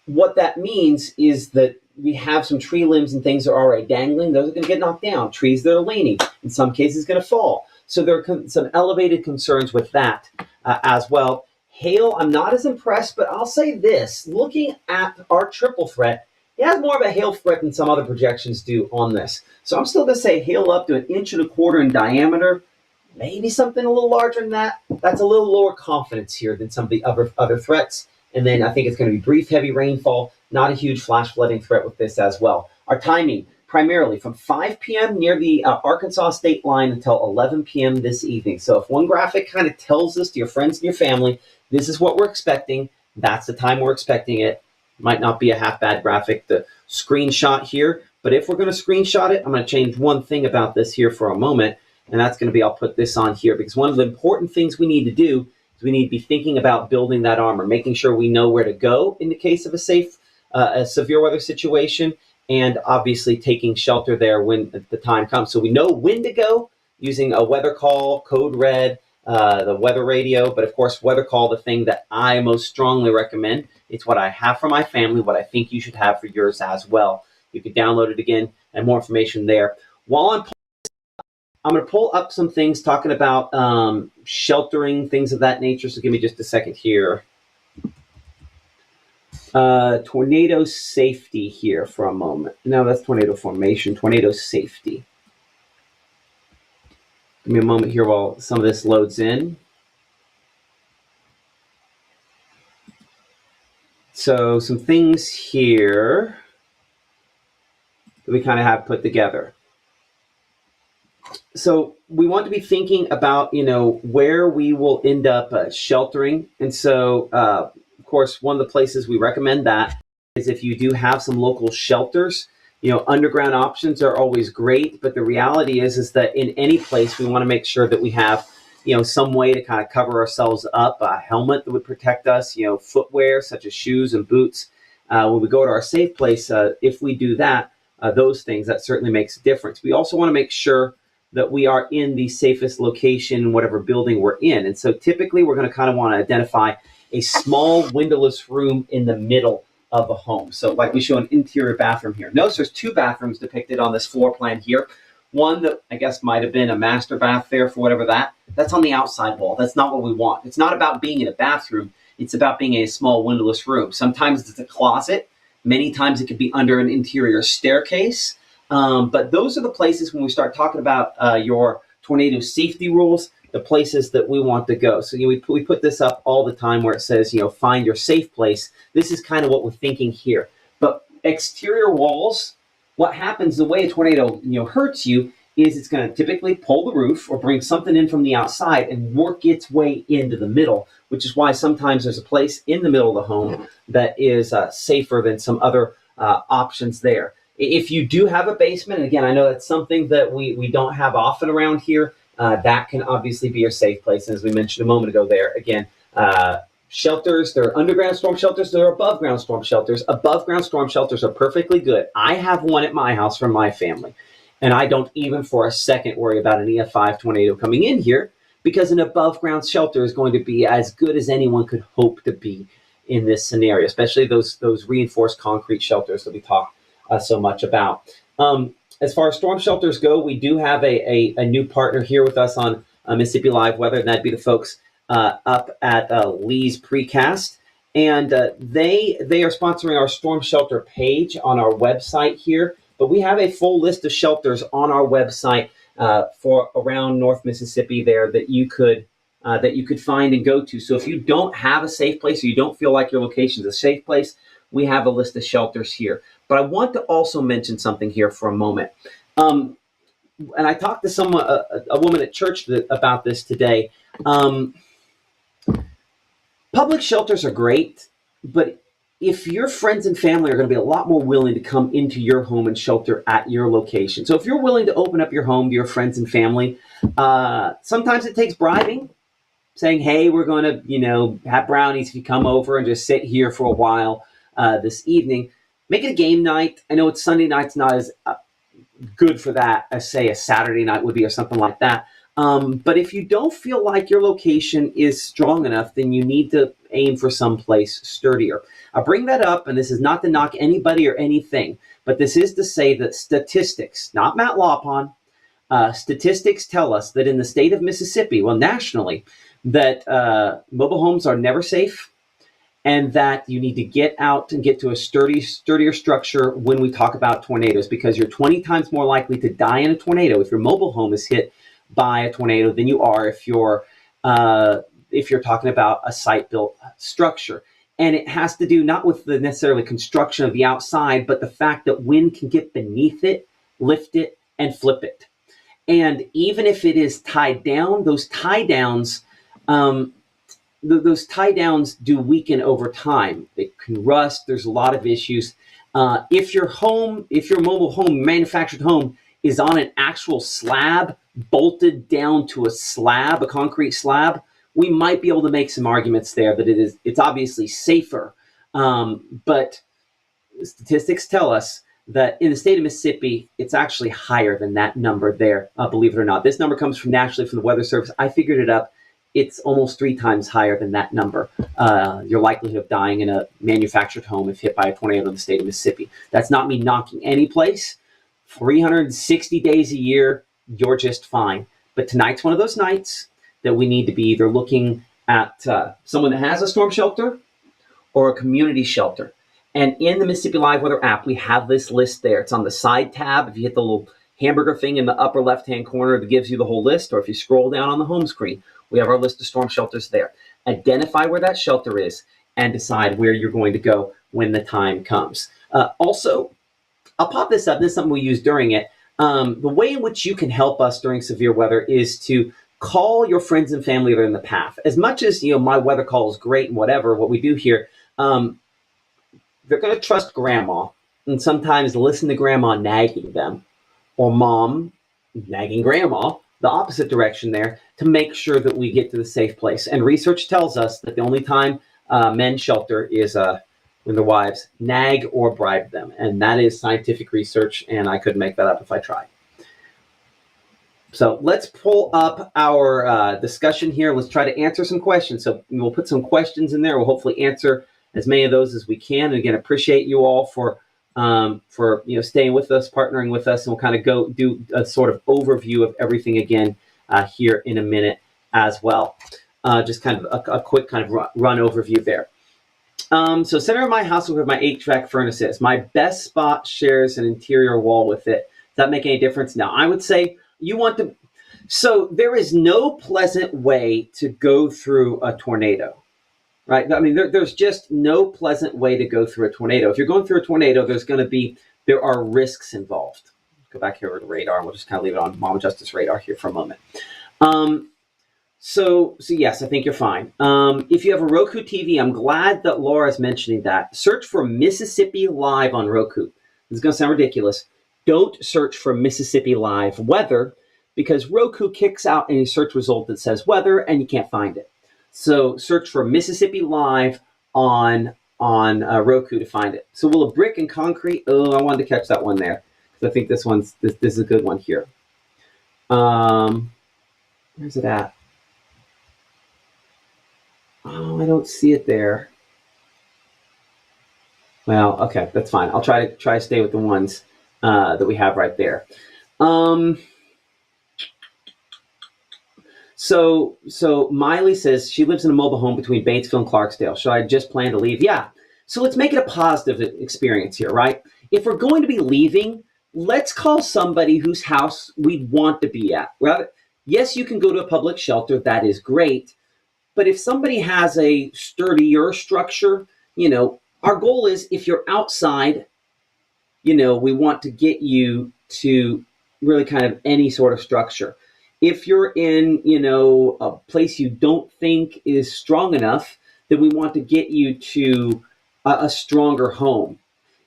what that means is that we have some tree limbs and things that are already dangling. Those are going to get knocked down. Trees that are leaning, in some cases, going to fall. So there are some elevated concerns with that as well. Hail, I'm not as impressed, but I'll say this. Looking at our triple threat, it has more of a hail threat than some other projections do on this. So I'm still going to say hail up to 1.25 inches in diameter. Maybe something a little larger than that. That's a little lower confidence here than some of the other threats. And then I think it's going to be brief, heavy rainfall, not a huge flash flooding threat with this as well. Our timing, primarily from 5 p.m. near the Arkansas state line until 11 p.m. this evening. So if one graphic kind of tells us to your friends and your family, this is what we're expecting, that's the time we're expecting it. Might not be a half bad graphic to screenshot here, but if we're going to screenshot it, I'm going to change one thing about this here for a moment, and that's going to be, I'll put this on here, because one of the important things we need to do is we need to be thinking about building that armor, making sure we know where to go in the case of a severe weather situation, and obviously taking shelter there when the time comes. So we know when to go using a weather call, code red, the weather radio, but of course, weather call, the thing that I most strongly recommend. It's what I have for my family, what I think you should have for yours as well. You can download it again and more information there. While I'm going to pull up some things talking about sheltering, things of that nature. So give me just a second here. Tornado safety here for a moment. No, that's tornado formation, tornado safety. Give me a moment here while some of this loads in. So some things here that we kind of have put together. So we want to be thinking about, where we will end up sheltering. And so, of course, one of the places we recommend that is if you do have some local shelters. Underground options are always great, but the reality is that in any place we want to make sure that we have, some way to kind of cover ourselves up, a helmet that would protect us, footwear such as shoes and boots. When we go to our safe place, if we do that, those things, that certainly makes a difference. We also want to make sure that we are in the safest location, whatever building we're in. And so typically we're going to kind of want to identify a small windowless room in the middle of a home. So like we show an interior bathroom here. Notice there's 2 bathrooms depicted on this floor plan here. One that I guess might have been a master bath there for whatever that's on the outside wall. That's not what we want. It's not about being in a bathroom. It's about being in a small windowless room. Sometimes it's a closet. Many times it could be under an interior staircase. But those are the places when we start talking about your tornado safety rules, the places that we want to go. So we put this up all the time where it says, find your safe place. This is kind of what we're thinking here. But exterior walls, what happens, the way a tornado hurts you is it's going to typically pull the roof or bring something in from the outside and work its way into the middle, which is why sometimes there's a place in the middle of the home that is safer than some other options there. If you do have a basement, and again, I know that's something that we don't have often around here, that can obviously be your safe place. And as we mentioned a moment ago there, again, shelters, there are underground storm shelters, there are above ground storm shelters. Above ground storm shelters are perfectly good. I have one at my house for my family, and I don't even for a second worry about an EF5 tornado coming in here, because an above ground shelter is going to be as good as anyone could hope to be in this scenario, especially those reinforced concrete shelters that we talk so much about. As far as storm shelters go, we do have a new partner here with us on Mississippi Live Weather, and that'd be the folks up at Lee's Precast. And they are sponsoring our storm shelter page on our website here. But we have a full list of shelters on our website for around North Mississippi there that you could find and go to. So if you don't have a safe place or you don't feel like your location is a safe place, we have a list of shelters here. But I want to also mention something here for a moment. And I talked to a woman at church about this today. Public shelters are great, but if your friends and family are going to be a lot more willing to come into your home and shelter at your location. So if you're willing to open up your home to your friends and family, sometimes it takes bribing. saying, hey, we're going to, have brownies if you come over and just sit here for a while this evening. Make it a game night. I know it's Sunday night's not as good for that as, say, a Saturday night would be or something like that. But if you don't feel like your location is strong enough, then you need to aim for someplace sturdier. I bring that up, and this is not to knock anybody or anything, but this is to say that statistics, not Matt Lawpon, statistics tell us that in the state of Mississippi, well, nationally, that mobile homes are never safe, and that you need to get out and get to a sturdier structure when we talk about tornadoes, because you're 20 times more likely to die in a tornado if your mobile home is hit by a tornado than you are if you're talking about a site-built structure. And it has to do not with the necessarily construction of the outside, but the fact that wind can get beneath it, lift it, and flip it. And even if it is tied down, those tie downs do weaken over time. They can rust. There's a lot of issues. If your mobile home, manufactured home, is on an actual slab, bolted down to a concrete slab, we might be able to make some arguments there that it's obviously safer. But statistics tell us that in the state of Mississippi, it's actually higher than that number there, believe it or not. This number comes from nationally from the Weather Service. I figured it up. It's almost 3 times higher than that number, your likelihood of dying in a manufactured home if hit by a tornado in the state of Mississippi. That's not me knocking any place. 360 days a year, you're just fine. But tonight's one of those nights that we need to be either looking at someone that has a storm shelter or a community shelter. And in the Mississippi Live Weather app, we have this list there. It's on the side tab. If you hit the little hamburger thing in the upper left-hand corner, it gives you the whole list. Or if you scroll down on the home screen, we have our list of storm shelters there. Identify where that shelter is and decide where you're going to go when the time comes. Also, I'll pop this up. This is something we use during it. The way in which you can help us during severe weather is to call your friends and family that are in the path. As much as, my weather call is great and whatever, what we do here, they're going to trust grandma and sometimes listen to grandma nagging them, or mom nagging grandma, the opposite direction there, to make sure that we get to the safe place. And research tells us that the only time men shelter is when their wives nag or bribe them. And that is scientific research, and I couldn't make that up if I tried. So let's pull up our discussion here. Let's try to answer some questions. So we'll put some questions in there. We'll hopefully answer as many of those as we can. And again, appreciate you all for staying with us, partnering with us, and we'll kind of go do a sort of overview of everything again here in a minute as well. Just kind of a quick kind of run overview there. So center of my house where my HVAC furnace is. My best spot shares an interior wall with it. Does that make any difference? No, I would say you want to. So there is no pleasant way to go through a tornado. Right? I mean, there's just no pleasant way to go through a tornado. If you're going through a tornado, there are risks involved. Go back here to the radar, and we'll just kind of leave it on Mama Justice radar here for a moment. So yes, I think you're fine. If you have a Roku TV, I'm glad that Laura's mentioning that. Search for Mississippi Live on Roku. This is going to sound ridiculous. Don't search for Mississippi Live weather, because Roku kicks out any search result that says weather, and you can't find it. So search for Mississippi Live on Roku to find it. So will a brick and concrete? Oh, I wanted to catch that one there, because I think this is a good one here. Where's it at? Oh, I don't see it there. Well, okay, that's fine. I'll try to stay with the ones that we have right there. So Miley says she lives in a mobile home between Batesville and Clarksdale. Should I just plan to leave? Yeah. So let's make it a positive experience here, right? If we're going to be leaving, let's call somebody whose house we'd want to be at. Rather, yes, you can go to a public shelter. That is great. But if somebody has a sturdier structure, our goal is, if you're outside, we want to get you to really kind of any sort of structure. If you're in, a place you don't think is strong enough, then we want to get you to a stronger home.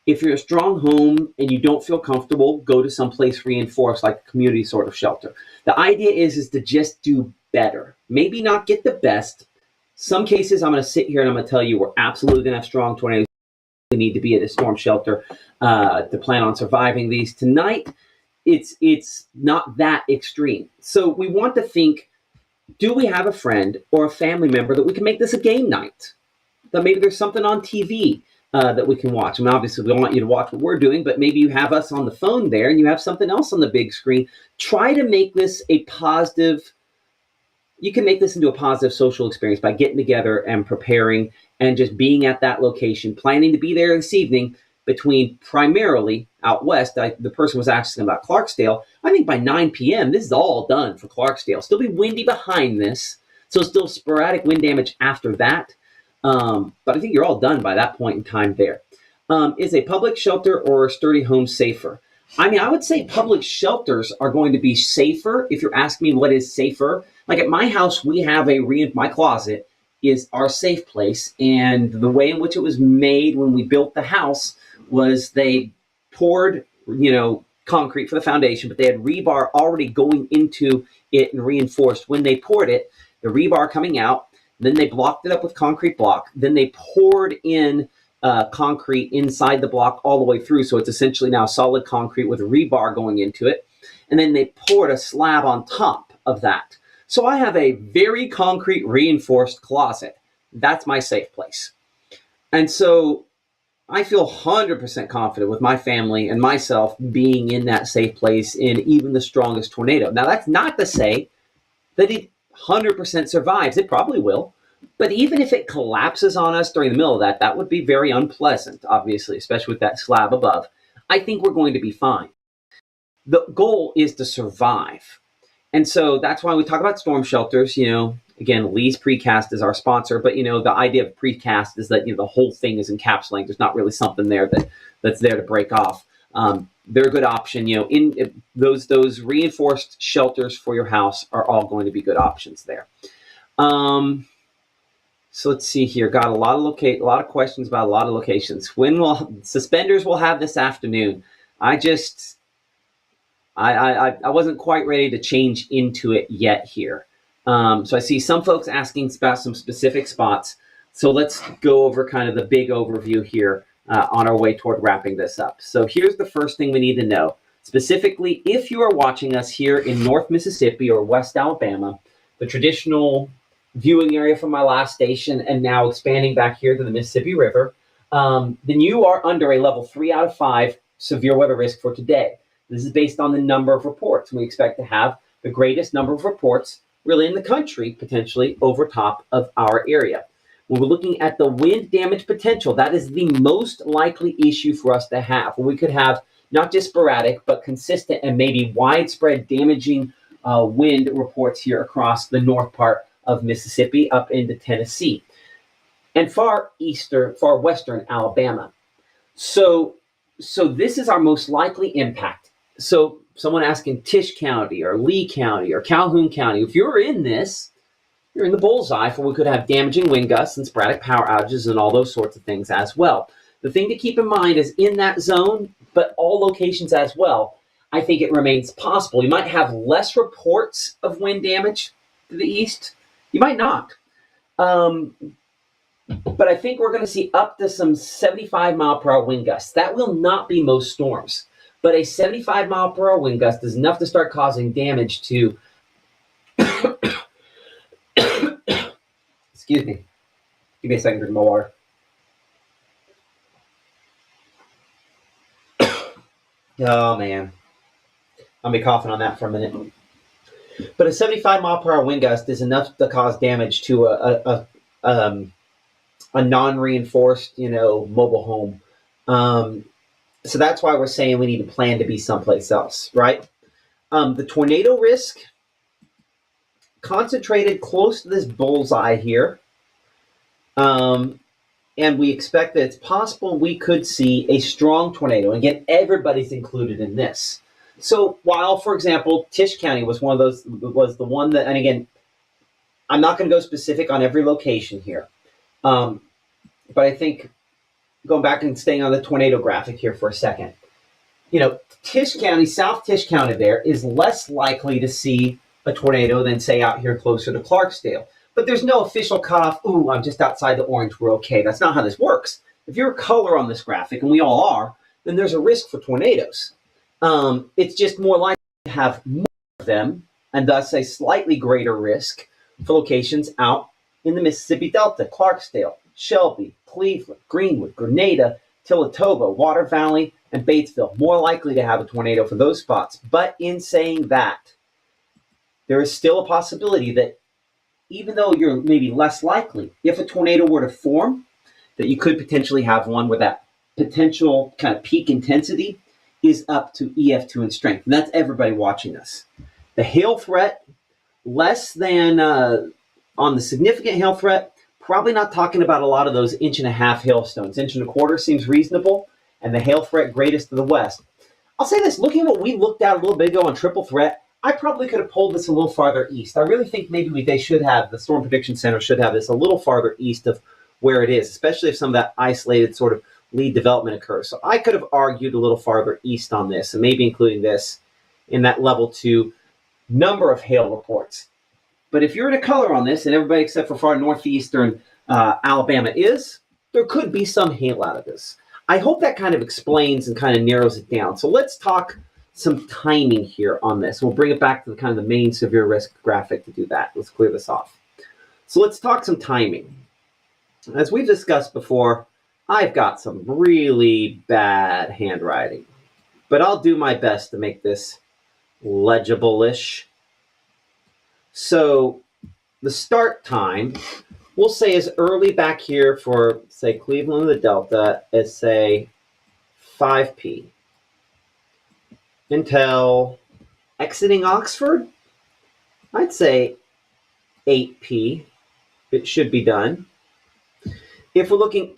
If you're a strong home and you don't feel comfortable, go to someplace reinforced, like a community sort of shelter. The idea is to just do better. Maybe not get the best. Some cases I'm going to sit here and I'm going to tell you we're absolutely going to have strong tornadoes. We need to be at a storm shelter to plan on surviving these. Tonight, it's not that extreme. So we want to think, do we have a friend or a family member that we can make this a game night? That maybe there's something on TV that we can watch. I mean, obviously, we don't want you to watch what we're doing, but maybe you have us on the phone there and you have something else on the big screen. Try to make this a positive. You can make this into a positive social experience by getting together and preparing and just being at that location, planning to be there this evening between primarily out west. The person was asking about Clarksdale. I think by 9 p.m., this is all done for Clarksdale. Still be windy behind this, so still sporadic wind damage after that. But I think you're all done by that point in time there. Is a public shelter or a sturdy home safer? I mean, I would say public shelters are going to be safer. If you're asking me what is safer, like at my house, we have my closet is our safe place. And the way in which it was made when we built the house was they poured, concrete for the foundation, but they had rebar already going into it and reinforced. When they poured it, the rebar coming out, then they blocked it up with concrete block. Then they poured in concrete inside the block all the way through. So it's essentially now solid concrete with rebar going into it. And then they poured a slab on top of that. So I have a very concrete reinforced closet. That's my safe place. And so I feel 100% confident with my family and myself being in that safe place in even the strongest tornado. Now, that's not to say that it 100% survives. It probably will. But even if it collapses on us during the middle of that, that would be very unpleasant, obviously, especially with that slab above. I think we're going to be fine. The goal is to survive. And so that's why we talk about storm shelters. Again, Lee's Precast is our sponsor, but the idea of precast is that the whole thing is encapsulating. There's not really something there that's there to break off. They're a good option. In those reinforced shelters for your house are all going to be good options there. So let's see here. Got a lot of questions about a lot of locations. When will suspenders will have this afternoon? I wasn't quite ready to change into it yet here. So I see some folks asking about some specific spots. So let's go over kind of the big overview here on our way toward wrapping this up. So here's the first thing we need to know. Specifically, if you are watching us here in North Mississippi or West Alabama, the traditional viewing area from my last station and now expanding back here to the Mississippi River, then you are under a level 3 out of 5 severe weather risk for today. This is based on the number of reports. We expect to have the greatest number of reports really in the country, potentially over top of our area. When we're looking at the wind damage potential, that is the most likely issue for us to have. We could have not just sporadic, but consistent and maybe widespread damaging wind reports here across the north part of Mississippi up into Tennessee and far western Alabama. So this is our most likely impact. So someone asking Tisch County or Lee County or Calhoun County, if you're in this, you're in the bullseye for we could have damaging wind gusts and sporadic power outages and all those sorts of things as well. The thing to keep in mind is in that zone, but all locations as well, I think it remains possible. You might have less reports of wind damage to the east. You might not. But I think we're going to see up to some 75 mile per hour wind gusts. That will not be most storms. But a 75 mile per hour wind gust is enough to start causing damage to, excuse me, give me a second to drink my water. Oh man, I'll be coughing on that for a minute. But a 75 mile per hour wind gust is enough to cause damage to a non-reinforced, mobile home. So that's why we're saying we need to plan to be someplace else, right? The tornado risk concentrated close to this bullseye here. And we expect that it's possible we could see a strong tornado. And again, everybody's included in this. So while, for example, Tisch County was the one that, and again, I'm not going to go specific on every location here. But I think going back and staying on the tornado graphic here for a second, Tisch County, South Tisch County there is less likely to see a tornado than say out here closer to Clarksdale. But there's no official cutoff, ooh, I'm just outside the orange, we're okay. That's not how this works. If you're a color on this graphic, and we all are, then there's a risk for tornadoes. It's just more likely to have more of them, and thus a slightly greater risk for locations out in the Mississippi Delta, Clarksdale, Shelby, Cleveland, Greenwood, Grenada, Tillatoba, Water Valley, and Batesville. More likely to have a tornado for those spots. But in saying that, there is still a possibility that even though you're maybe less likely, if a tornado were to form, that you could potentially have one where that potential kind of peak intensity is up to EF2 in strength. And that's everybody watching us. The hail threat, less than on the significant hail threat, probably not talking about a lot of those 1.5-inch hailstones. 1.25 seems reasonable, and the hail threat greatest to the west. I'll say this, looking at what we looked at a little bit ago on triple threat, I probably could have pulled this a little farther east. I really think maybe they should have, the Storm Prediction Center should have this a little farther east of where it is, especially if some of that isolated sort of lead development occurs. So I could have argued a little farther east on this, and maybe including this in that level 2 number of hail reports. But if you're in a color on this, and everybody except for far northeastern Alabama is, there could be some hail out of this. I hope that kind of explains and kind of narrows it down. So let's talk some timing here on this. We'll bring it back to the kind of the main severe risk graphic to do that. Let's clear this off. So let's talk some timing. As we've discussed before, I've got some really bad handwriting, but I'll do my best to make this legible-ish. So the start time, we'll say is early back here for, say, Cleveland and the Delta as, say, 5p. Until exiting Oxford, I'd say 8p. It should be done. If we're looking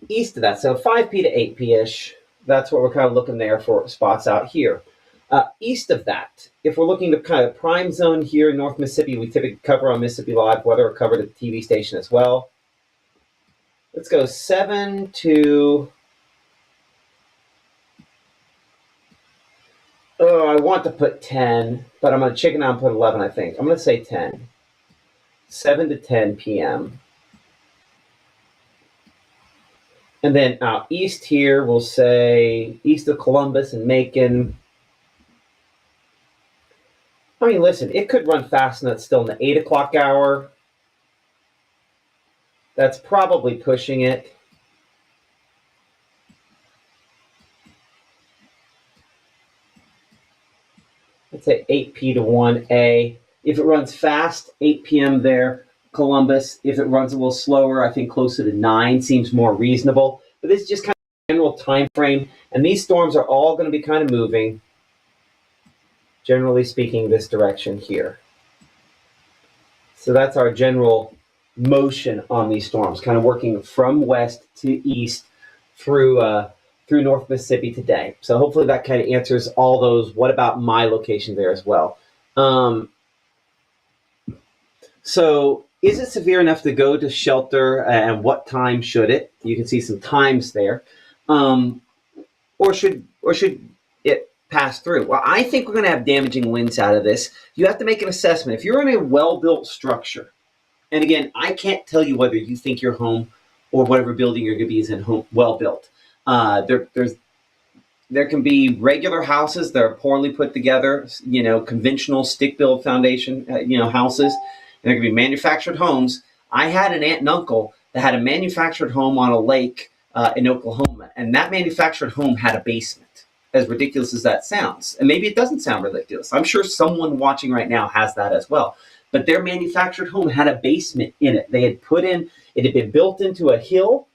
east of that, so 5p to 8p-ish, that's what we're kind of looking there for spots out here. East of that, if we're looking to kind of prime zone here in North Mississippi, we typically cover on Mississippi Live Weather or covered at the TV station as well. Let's go 7 to... Oh, I want to put 10, but I'm going to chicken out and put 11, I think. I'm going to say 10. 7 to 10 p.m. And then out east here, we'll say east of Columbus and Macon. I mean, listen, it could run fast enough still in the 8 o'clock hour. That's probably pushing it. Let's say 8p to 1a. If it runs fast, 8 p.m. there, Columbus. If it runs a little slower, I think closer to 9 seems more reasonable. But this is just kind of a general time frame. And these storms are all going to be kind of moving, generally speaking, this direction here. So that's our general motion on these storms, kind of working from west to east through North Mississippi today. So hopefully that kind of answers all those, what about my location there as well. So is it severe enough to go to shelter, and what time should it? You can see some times there. Or should it pass through? Well, I think we're going to have damaging winds out of this. You have to make an assessment. If you're in a well-built structure, and again, I can't tell you whether you think your home or whatever building you're going to be is in home well-built. There can be regular houses that are poorly put together, conventional stick-built foundation, houses. And there can be manufactured homes. I had an aunt and uncle that had a manufactured home on a lake in Oklahoma, and that manufactured home had a basement, as ridiculous as that sounds. And maybe it doesn't sound ridiculous. I'm sure someone watching right now has that as well. But their manufactured home had a basement in it. They had it had been built into a hill,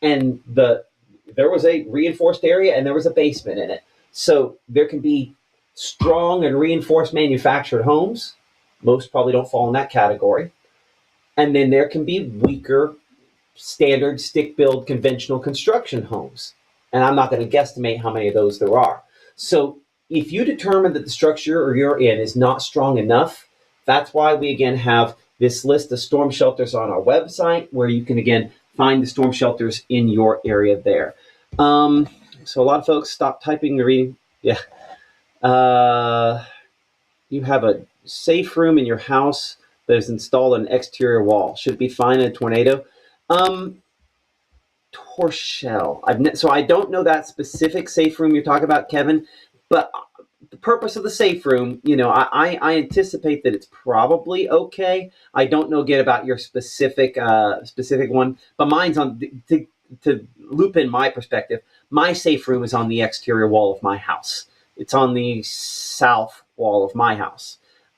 and there was a reinforced area, and there was a basement in it. So there can be strong and reinforced manufactured homes. Most probably don't fall in that category. And then there can be weaker, standard stick-built conventional construction homes. And I'm not going to guesstimate how many of those there are. So if you determine that the structure you're in is not strong enough, that's why we, again, have this list of storm shelters on our website, where you can, again, find the storm shelters in your area there. So a lot of folks stop typing the reading. Yeah. You have a safe room in your house that is installed on an exterior wall should be fine in a tornado. Torshell. So I don't know that specific safe room you're talking about, Kevin, but the purpose of the safe room, I anticipate that it's probably okay. I don't know again about your specific one, but mine's on to loop in my perspective. My safe room is on the exterior wall of my house. It's on the south wall of my house.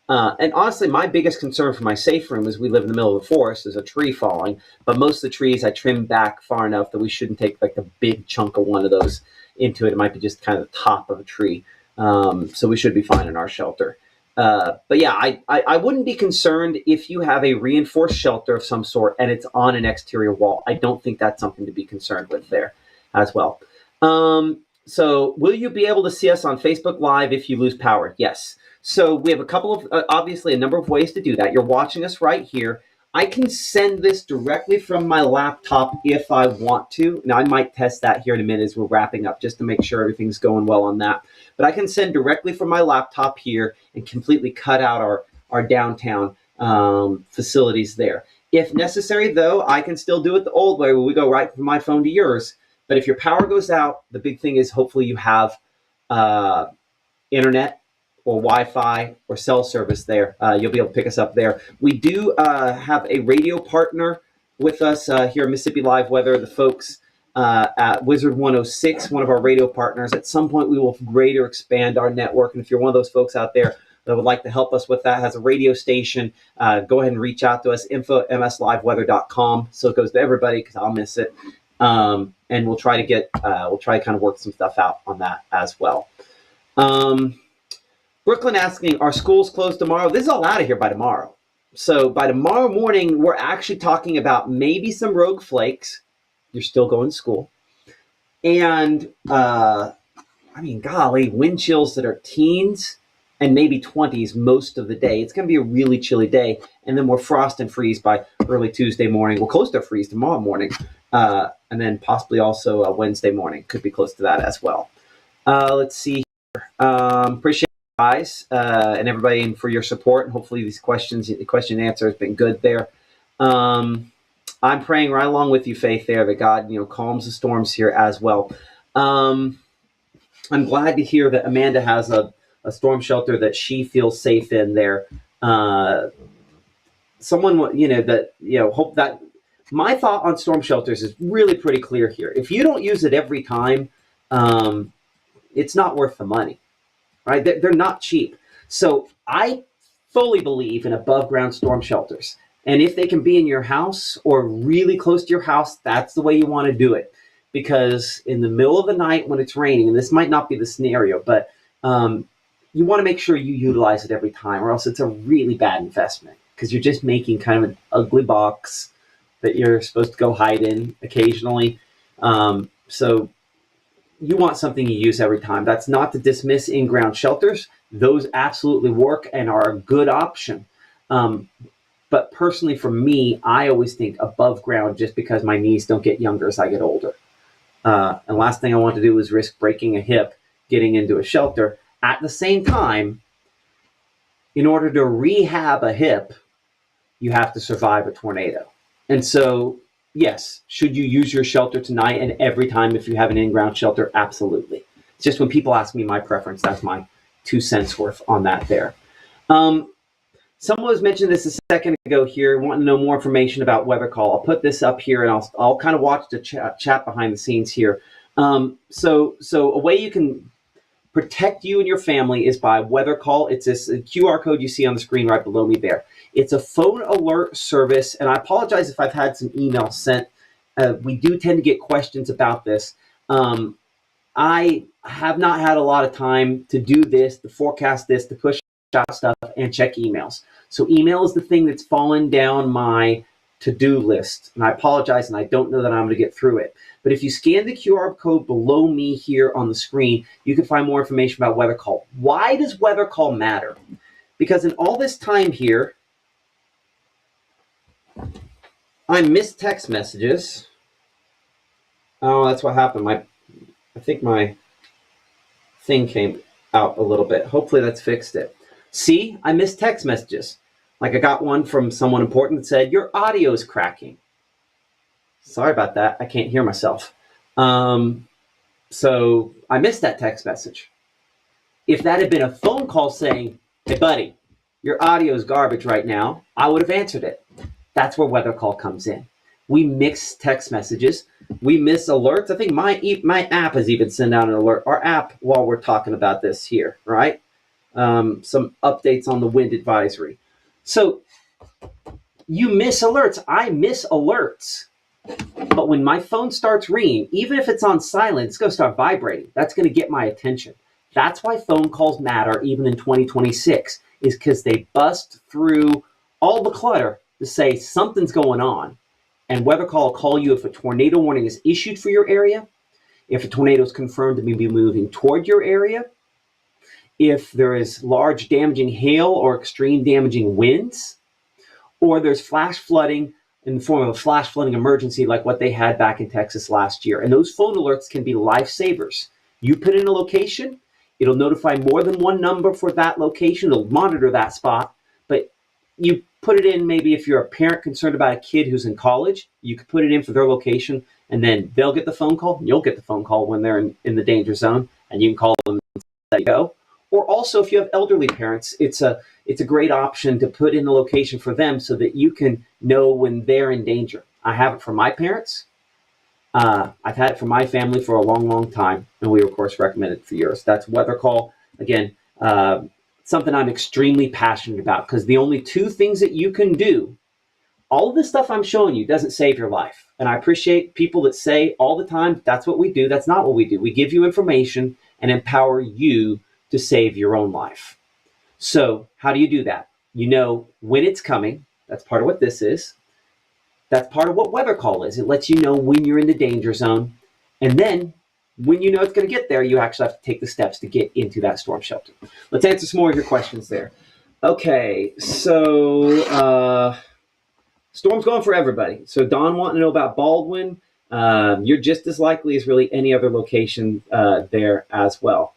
And honestly, my biggest concern for my safe room is we live in the middle of the forest. There's a tree falling, but most of the trees I trimmed back far enough that we shouldn't take like a big chunk of one of those into it. It might be just kind of the top of a tree. So we should be fine in our shelter. But yeah, I wouldn't be concerned if you have a reinforced shelter of some sort and it's on an exterior wall. I don't think that's something to be concerned with there as well. So will you be able to see us on Facebook Live if you lose power? Yes. So we have a couple of, obviously a number of ways to do that. You're watching us right here. I can send this directly from my laptop if I want to. Now, I might test that here in a minute as we're wrapping up just to make sure everything's going well on that. But I can send directly from my laptop here and completely cut out our downtown facilities there. If necessary, though, I can still do it the old way where we go right from my phone to yours. But if your power goes out, the big thing is hopefully you have internet or Wi-Fi or cell service there. You'll be able to pick us up there. We do have a radio partner with us here at Mississippi Live Weather, the folks at Wizard 106, one of our radio partners. At some point, we will greater expand our network. And if you're one of those folks out there that would like to help us with that, has a radio station, go ahead and reach out to us, info@msliveweather.com. So it goes to everybody because I'll miss it. And we'll try to kind of work some stuff out on that as well. Brooklyn asking, are schools closed tomorrow? This is all out of here by tomorrow. So by tomorrow morning, we're actually talking about maybe some rogue flakes. You're still going to school. And, golly, wind chills that are teens and maybe 20s most of the day. It's going to be a really chilly day. And then we'll frost and freeze by early Tuesday morning. We'll close to freeze tomorrow morning. And then possibly also Wednesday morning. Could be close to that as well. Let's see here. Appreciate guys and everybody and for your support, and hopefully the question and answer has been good there. I'm praying right along with you, Faith, there that God calms the storms here as well. I'm glad to hear that Amanda has a storm shelter that she feels safe in there. Someone hope that. My thought on storm shelters is really pretty clear here. If you don't use it every time, it's not worth the money. Right? They're not cheap. So I fully believe in above ground storm shelters. And if they can be in your house or really close to your house, that's the way you want to do it. Because in the middle of the night when it's raining, and this might not be the scenario, but you want to make sure you utilize it every time, or else it's a really bad investment because you're just making kind of an ugly box that you're supposed to go hide in occasionally. So you want something you use every time. That's not to dismiss in-ground shelters. Those absolutely work and are a good option. But personally, for me, I always think above ground just because my knees don't get younger as I get older. And last thing I want to do is risk breaking a hip getting into a shelter. At the same time, in order to rehab a hip, you have to survive a tornado. And so yes, should you use your shelter tonight and every time if you have an in-ground shelter? Absolutely. It's just when people ask me my preference, that's my 2 cents worth on that there. Someone was mentioning this a second ago here, wanting to know more information about weather call. I'll put this up here and I'll kind of watch the chat behind the scenes here. So a way you can protect you and your family is by weather call. It's this QR code you see on the screen right below me there. It's a phone alert service, and I apologize if I've had some emails sent. We do tend to get questions about this. I have not had a lot of time to do this, to forecast this, to push out stuff and check emails. So email is the thing that's fallen down my to-do list, and I apologize, and I don't know that I'm going to get through it. But if you scan the QR code below me here on the screen, you can find more information about weather call. Why does weather call matter? Because in all this time here, I missed text messages. Oh, that's what happened. I think my thing came out a little bit. Hopefully that's fixed it. See, I missed text messages. Like I got one from someone important that said, your audio is cracking. Sorry about that. I can't hear myself. So I missed that text message. If that had been a phone call saying, hey, buddy, your audio is garbage right now, I would have answered it. That's where weather call comes in. We mix text messages. We miss alerts. I think my app has even sent out an alert. Our app, while we're talking about this here, right? Some updates on the wind advisory. So you miss alerts. I miss alerts. But when my phone starts ringing, even if it's on silent, it's going to start vibrating. That's going to get my attention. That's why phone calls matter even in 2026, is because they bust through all the clutter to say something's going on. And weather call will call you if a tornado warning is issued for your area, if a tornado is confirmed to be moving toward your area, if there is large damaging hail or extreme damaging winds, or there's flash flooding in the form of a flash flooding emergency like what they had back in Texas last year. And those phone alerts can be lifesavers. You put in a location, it'll notify more than one number for that location. It'll monitor that spot, but you put it in maybe if you're a parent concerned about a kid who's in college, you could put it in for their location, and then they'll get the phone call, and you'll get the phone call when they're in the danger zone, and you can call them and let go. Or also, if you have elderly parents, it's a great option to put in the location for them so that you can know when they're in danger. I have it for my parents. I've had it for my family for a long, long time, and we, of course, recommend it for yours. That's weather call. Again, something I'm extremely passionate about, because the only two things that you can do, all of this stuff I'm showing you doesn't save your life. And I appreciate people that say all the time, that's what we do. That's not what we do. We give you information and empower you to save your own life. So how do you do that? You know when it's coming. That's part of what this is. That's part of what weather call is. It lets you know when you're in the danger zone. And then when you know it's going to get there, you actually have to take the steps to get into that storm shelter. Let's answer some more of your questions there. Okay, so storm's going for everybody. So Don wanting to know about Baldwin. You're just as likely as really any other location there as well.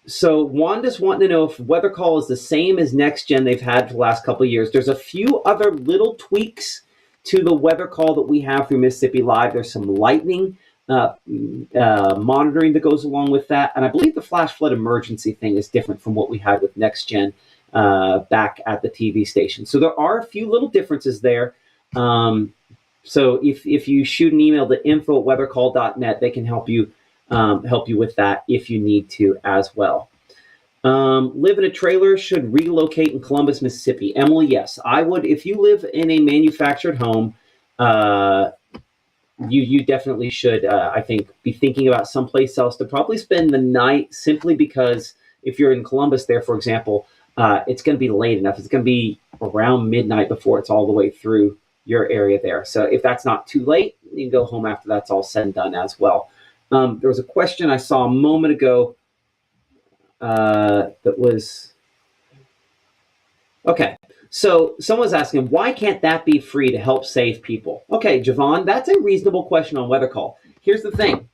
So Wanda's wanting to know if weather call is the same as next gen they've had for the last couple of years. There's a few other little tweaks to the weather call that we have through Mississippi Live. There's some lightning monitoring that goes along with that. And I believe the flash flood emergency thing is different from what we had with next gen back at the TV station. So there are a few little differences there. So if you shoot an email to info@weathercall.net, they can help you with that if you need to as well. Live in a trailer, should relocate in Columbus, Mississippi. Emily, yes, I would. If you live in a manufactured home, you definitely should, I think, be thinking about someplace else to probably spend the night, simply because if you're in Columbus there, for example, it's going to be late enough. It's going to be around midnight before it's all the way through your area there. So if that's not too late, you can go home after that's all said and done as well. There was a question I saw a moment ago that was, okay. So someone's asking, why can't that be free to help save people? Okay, Javon, that's a reasonable question on weather call. Here's the thing.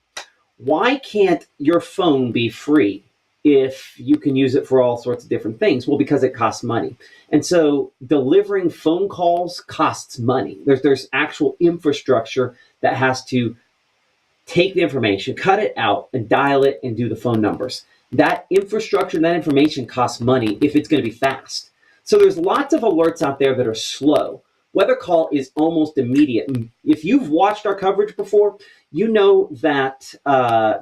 Why can't your phone be free if you can use it for all sorts of different things? Well, because it costs money. And so delivering phone calls costs money. There's actual infrastructure that has to take the information, cut it out, and dial it and do the phone numbers. That infrastructure and that information costs money if it's going to be fast. So there's lots of alerts out there that are slow. Weather call is almost immediate. If you've watched our coverage before, you know that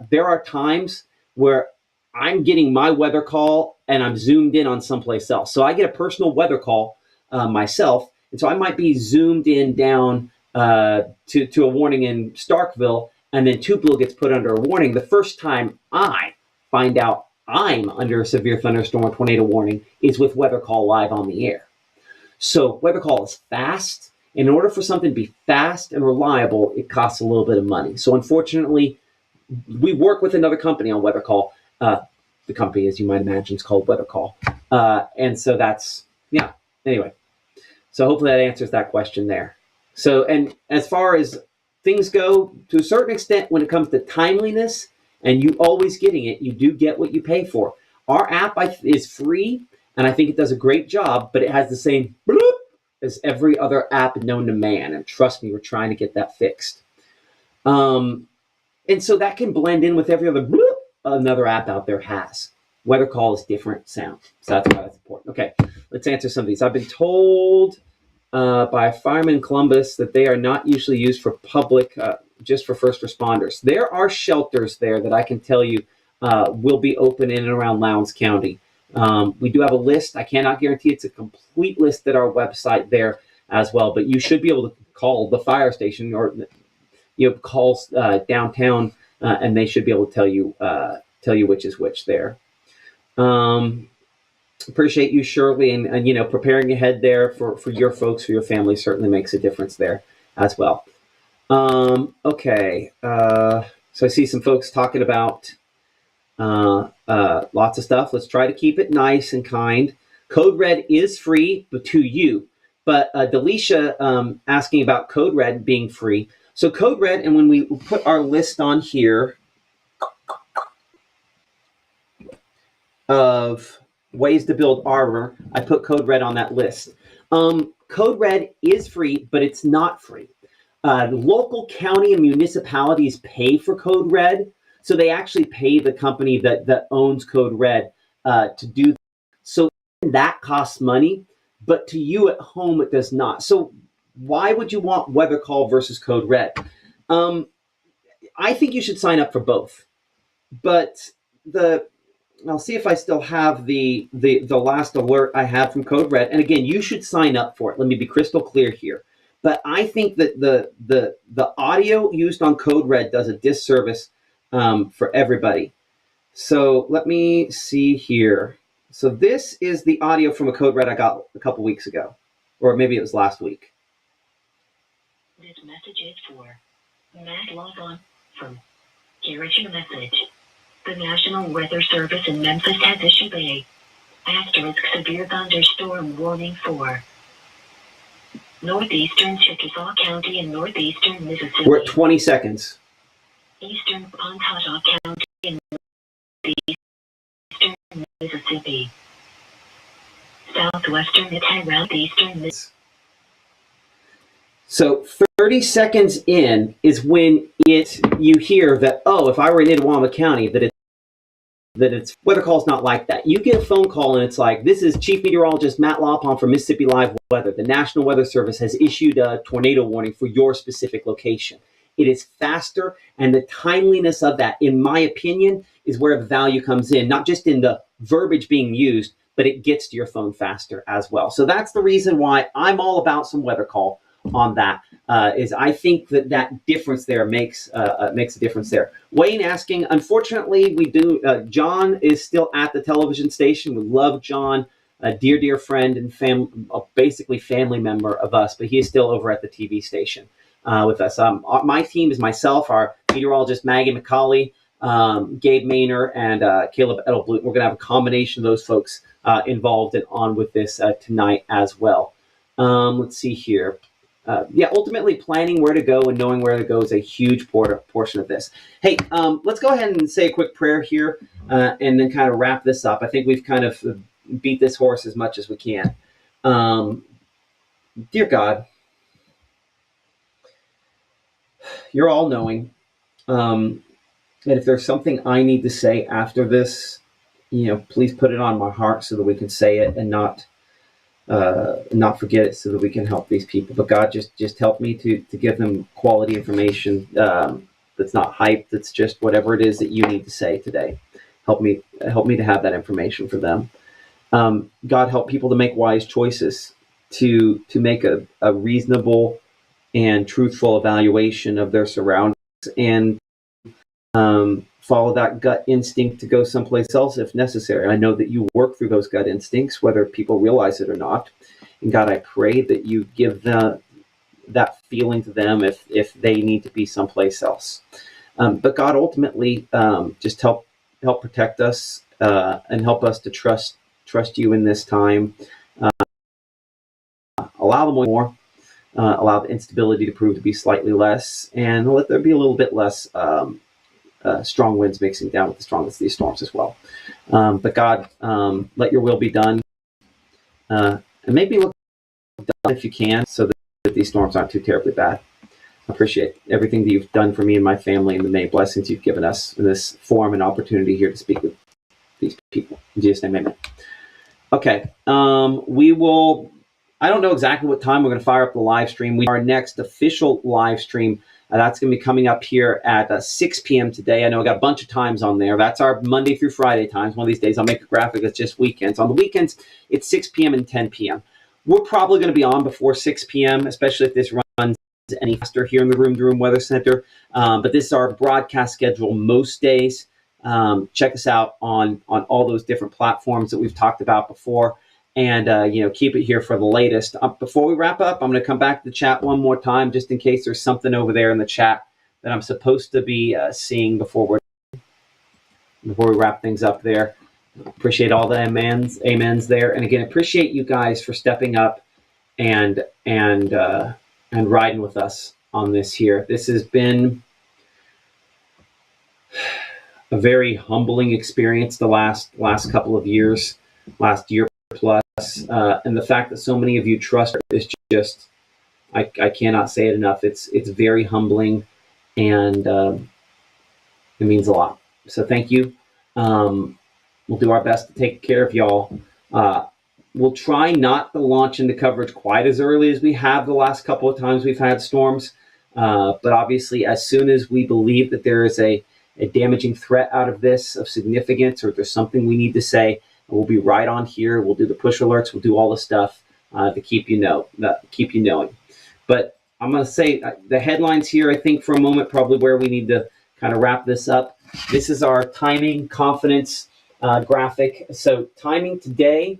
there are times where I'm getting my weather call and I'm zoomed in on someplace else. So I get a personal weather call myself, and so I might be zoomed in down to a warning in Starkville, and then Tupelo gets put under a warning. The first time I find out I'm under a severe thunderstorm or tornado warning is with weather call live on the air. So weather call is fast. In order for something to be fast and reliable, it costs a little bit of money. So unfortunately, we work with another company on weather call. The company, as you might imagine, is called Weather Call. And so that's, yeah, anyway. So hopefully that answers that question there. So, and as far as things go, to a certain extent, when it comes to timeliness and you always getting it, you do get what you pay for. Our app is free, and I think it does a great job, but it has the same bloop as every other app known to man. And trust me, we're trying to get that fixed. And so that can blend in with every other bloop another app out there has. Weather call is different sound. So that's why that's important. Okay, let's answer some of these. I've been told by a fireman in Columbus that they are not usually used for public, just for first responders. There are shelters there that I can tell you will be open in and around Lowndes County. We do have a list. I cannot guarantee it's a complete list at our website there as well, but you should be able to call the fire station or call downtown, and they should be able to tell you which is which there. Appreciate you, Shirley, and preparing ahead there for your folks, for your family certainly makes a difference there as well. Okay, so I see some folks talking about lots of stuff. Let's try to keep it nice and kind. Code Red is free to you, but Delisha asking about Code Red being free. So Code Red, and when we put our list on here of ways to build armor, I put Code Red on that list. Code Red is free, but it's not free. Local county and municipalities pay for Code Red, so they actually pay the company that owns Code Red to do that. So that costs money, but to you at home it does not. So why would you want Weather Call versus Code Red? I think you should sign up for both, but I'll see if I still have the last alert I have from Code Red. And again, you should sign up for it. Let me be crystal clear here. But I think that the audio used on Code Red does a disservice for everybody. So let me see here. So this is the audio from a Code Red I got a couple weeks ago, or maybe it was last week. This message is for Matt Logon from Here is your message. The National Weather Service in Memphis has issued a asterisk severe thunderstorm warning for northeastern Chickasaw County and northeastern Mississippi. We're at 20 seconds. Eastern Pontotoc County and northeastern Mississippi. Southwestern and eastern Mississippi. So 30 seconds in is when you hear that, oh, if I were in Itawamba County, that it's Weather Call's not like that. You get a phone call and it's like, this is Chief Meteorologist Matt Lawpon from Mississippi Live Weather. The National Weather Service has issued a tornado warning for your specific location. It is faster, and the timeliness of that, in my opinion, is where the value comes in, not just in the verbiage being used, but it gets to your phone faster as well. So that's the reason why I'm all about some Weather Call on that. Is I think that difference there makes a difference there. Wayne asking, unfortunately, we do. John is still at the television station. We love John, a dear friend and basically family member of us, but he is still over at the TV station with us. My team is myself, our meteorologist Maggie McCauley, Gabe Maynor, and Caleb Edelblut. We're going to have a combination of those folks involved and on with this tonight as well. Let's see here. Ultimately planning where to go and knowing where to go is a huge portion of this. Hey, let's go ahead and say a quick prayer here and then kind of wrap this up. I think we've kind of beat this horse as much as we can. Dear God, you're all knowing. And if there's something I need to say after this, please put it on my heart so that we can say it and not forget it, so that we can help these people. But God, just help me to give them quality information that's not hype, that's just whatever it is that you need to say today. Help me to have that information for them. God, help people to make wise choices, to make a reasonable and truthful evaluation of their surroundings, and follow that gut instinct to go someplace else if necessary. I know that you work through those gut instincts, whether people realize it or not. And God, I pray that you give that feeling to them if they need to be someplace else. But God, ultimately, just help protect us and help us to trust you in this time. Allow them more. Allow the instability to prove to be slightly less, and let there be a little bit less strong winds mixing down with the strongest of these storms as well. But God, let your will be done, and maybe look done if you can, so that these storms aren't too terribly bad. I appreciate everything that you've done for me and my family, and the many blessings you've given us in this forum and opportunity here to speak with these people. In Jesus' name, amen. Okay, we will. I don't know exactly what time we're going to fire up the live stream. Our next official live stream, that's going to be coming up here at 6 p.m. today. I know I got a bunch of times on there. That's our Monday through Friday times. One of these days I'll make a graphic that's just weekends. On the weekends, it's 6 p.m. and 10 p.m. We're probably going to be on before 6 p.m., especially if this runs any faster here in the Room to Room Weather Center. But this is our broadcast schedule most days. Check us out on all those different platforms that we've talked about before. And, keep it here for the latest. Before we wrap up, I'm going to come back to the chat one more time, just in case there's something over there in the chat that I'm supposed to be seeing before we wrap things up there. Appreciate all the amens there. And again, appreciate you guys for stepping up and riding with us on this here. This has been a very humbling experience the last couple of years, last year plus, and the fact that so many of you trust is just, I cannot say it enough. It's very humbling, and it means a lot. So thank you. We'll do our best to take care of y'all. We'll try not to launch into coverage quite as early as we have the last couple of times we've had storms, but obviously as soon as we believe that there is a damaging threat out of this of significance, or if there's something we need to say, we'll be right on here. We'll do the push alerts. We'll do all the stuff to keep you knowing. But I'm going to say the headlines here, I think for a moment, probably where we need to kind of wrap this up. This is our timing confidence graphic. So timing today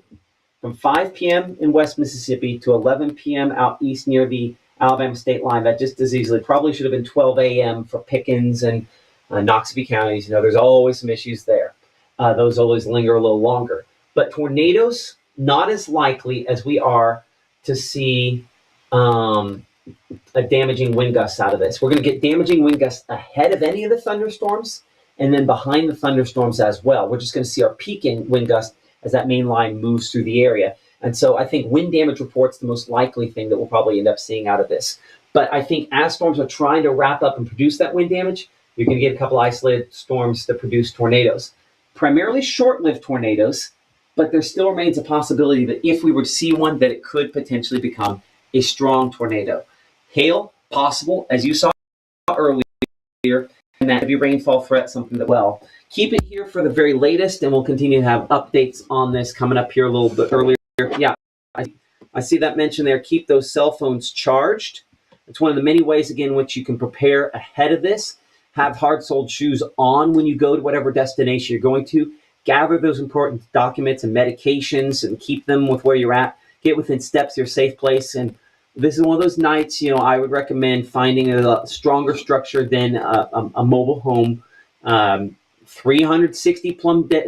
from 5 p.m. in West Mississippi to 11 p.m. out east near the Alabama state line. That just as easily probably should have been 12 a.m. for Pickens and Noxubee counties. There's always some issues there. Those always linger a little longer. But tornadoes, not as likely as we are to see a damaging wind gust out of this. We're going to get damaging wind gusts ahead of any of the thunderstorms and then behind the thunderstorms as well. We're just going to see our peaking wind gust as that main line moves through the area. And so I think wind damage report's the most likely thing that we'll probably end up seeing out of this. But I think as storms are trying to wrap up and produce that wind damage, you're going to get a couple isolated storms that produce tornadoes. Primarily short-lived tornadoes, but there still remains a possibility that if we were to see one, that it could potentially become a strong tornado. Hail, possible, as you saw earlier, and that heavy rainfall threat, something that, well, keep it here for the very latest, and we'll continue to have updates on this coming up here a little bit earlier. Yeah, I see that mention there. Keep those cell phones charged. It's one of the many ways, again, in which you can prepare ahead of this. Have hard-soled shoes on when you go to whatever destination you're going to. Gather those important documents and medications and keep them with where you're at. Get within steps of your safe place. And this is one of those nights, I would recommend finding a stronger structure than a mobile home. 360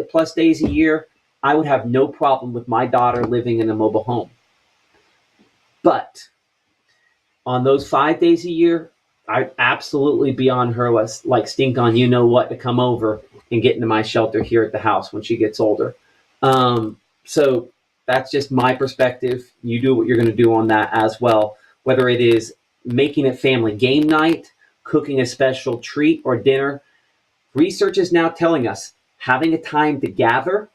plus days a year, I would have no problem with my daughter living in a mobile home. But on those 5 days a year, I'd absolutely be on her list, like stink on you know what, to come over and get into my shelter here at the house when she gets older. So that's just my perspective. You do what you're going to do on that as well, whether it is making it family game night, cooking a special treat or dinner. Research is now telling us having a time to gather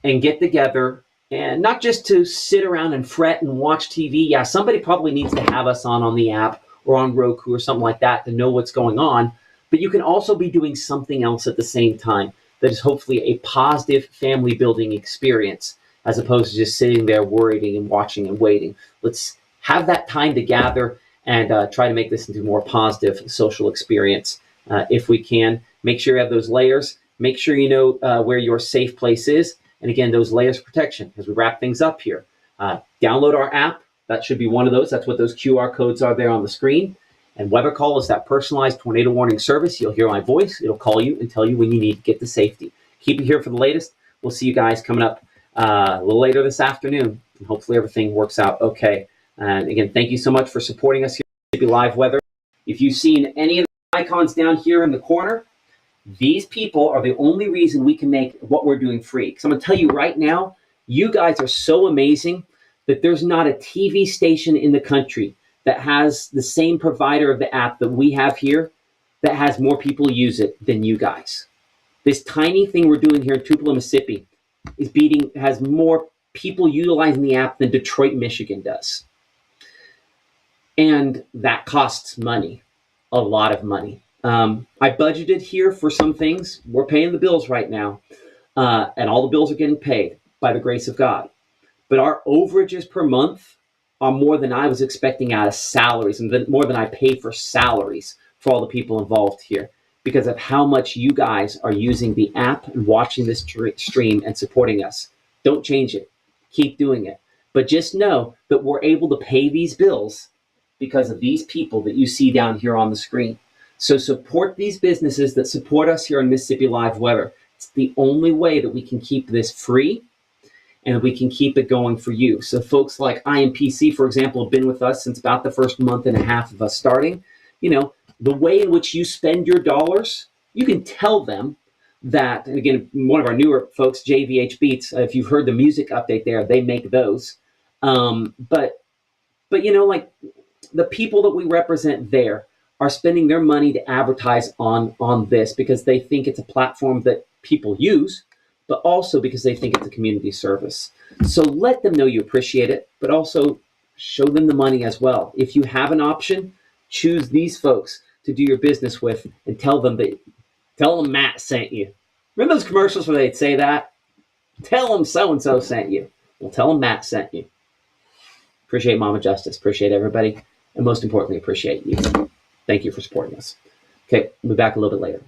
and get together, and not just to sit around and fret and watch TV. Yeah, somebody probably needs to have us on the app or on Roku or something like that to know what's going on. But you can also be doing something else at the same time that is hopefully a positive family building experience, as opposed to just sitting there worrying and watching and waiting. Let's have that time to gather and try to make this into a more positive social experience if we can. Make sure you have those layers. Make sure you know where your safe place is. And again, those layers of protection as we wrap things up here. Download our app. That should be one of those. That's what those QR codes are there on the screen. And Weather Call is that personalized tornado warning service. You'll hear my voice. It'll call you and tell you when you need to get to safety. Keep it here for the latest. We'll see you guys coming up a little later this afternoon. And hopefully everything works out okay. And again, thank you so much for supporting us here at Mississippi Live Weather. If you've seen any of the icons down here in the corner, These people are the only reason we can make what we're doing free. Because I'm going to tell you right now, you guys are so amazing that there's not a TV station in the country that has the same provider of the app that we have here that has more people use it than you guys. This tiny thing we're doing here in Tupelo, Mississippi has more people utilizing the app than Detroit, Michigan does. And that costs money, a lot of money. I budgeted here for some things. We're paying the bills right now, and all the bills are getting paid by the grace of God. But our overages per month are more than I was expecting out of salaries, and more than I pay for salaries for all the people involved here, because of how much you guys are using the app and watching this stream and supporting us. Don't change it. Keep doing it. But just know that we're able to pay these bills because of these people that you see down here on the screen. So support these businesses that support us here on Mississippi Live Weather. It's the only way that we can keep this free and we can keep it going for you. So folks like IMPC, for example, have been with us since about the first month and a half of us starting. You know, the way in which you spend your dollars, you can tell them that, and again, one of our newer folks, JVH Beats, if you've heard the music update there, they make those. But you know, like the people that we represent there are spending their money to advertise on this because they think it's a platform that people use, but also because they think it's a community service. So let them know you appreciate it, but also show them the money as well. If you have an option, choose these folks to do your business with and tell them Matt sent you. Remember those commercials where they'd say that? Tell them so-and-so sent you. Well, tell them Matt sent you. Appreciate Mama Justice. Appreciate everybody. And most importantly, appreciate you. Thank you for supporting us. Okay, we'll be back a little bit later.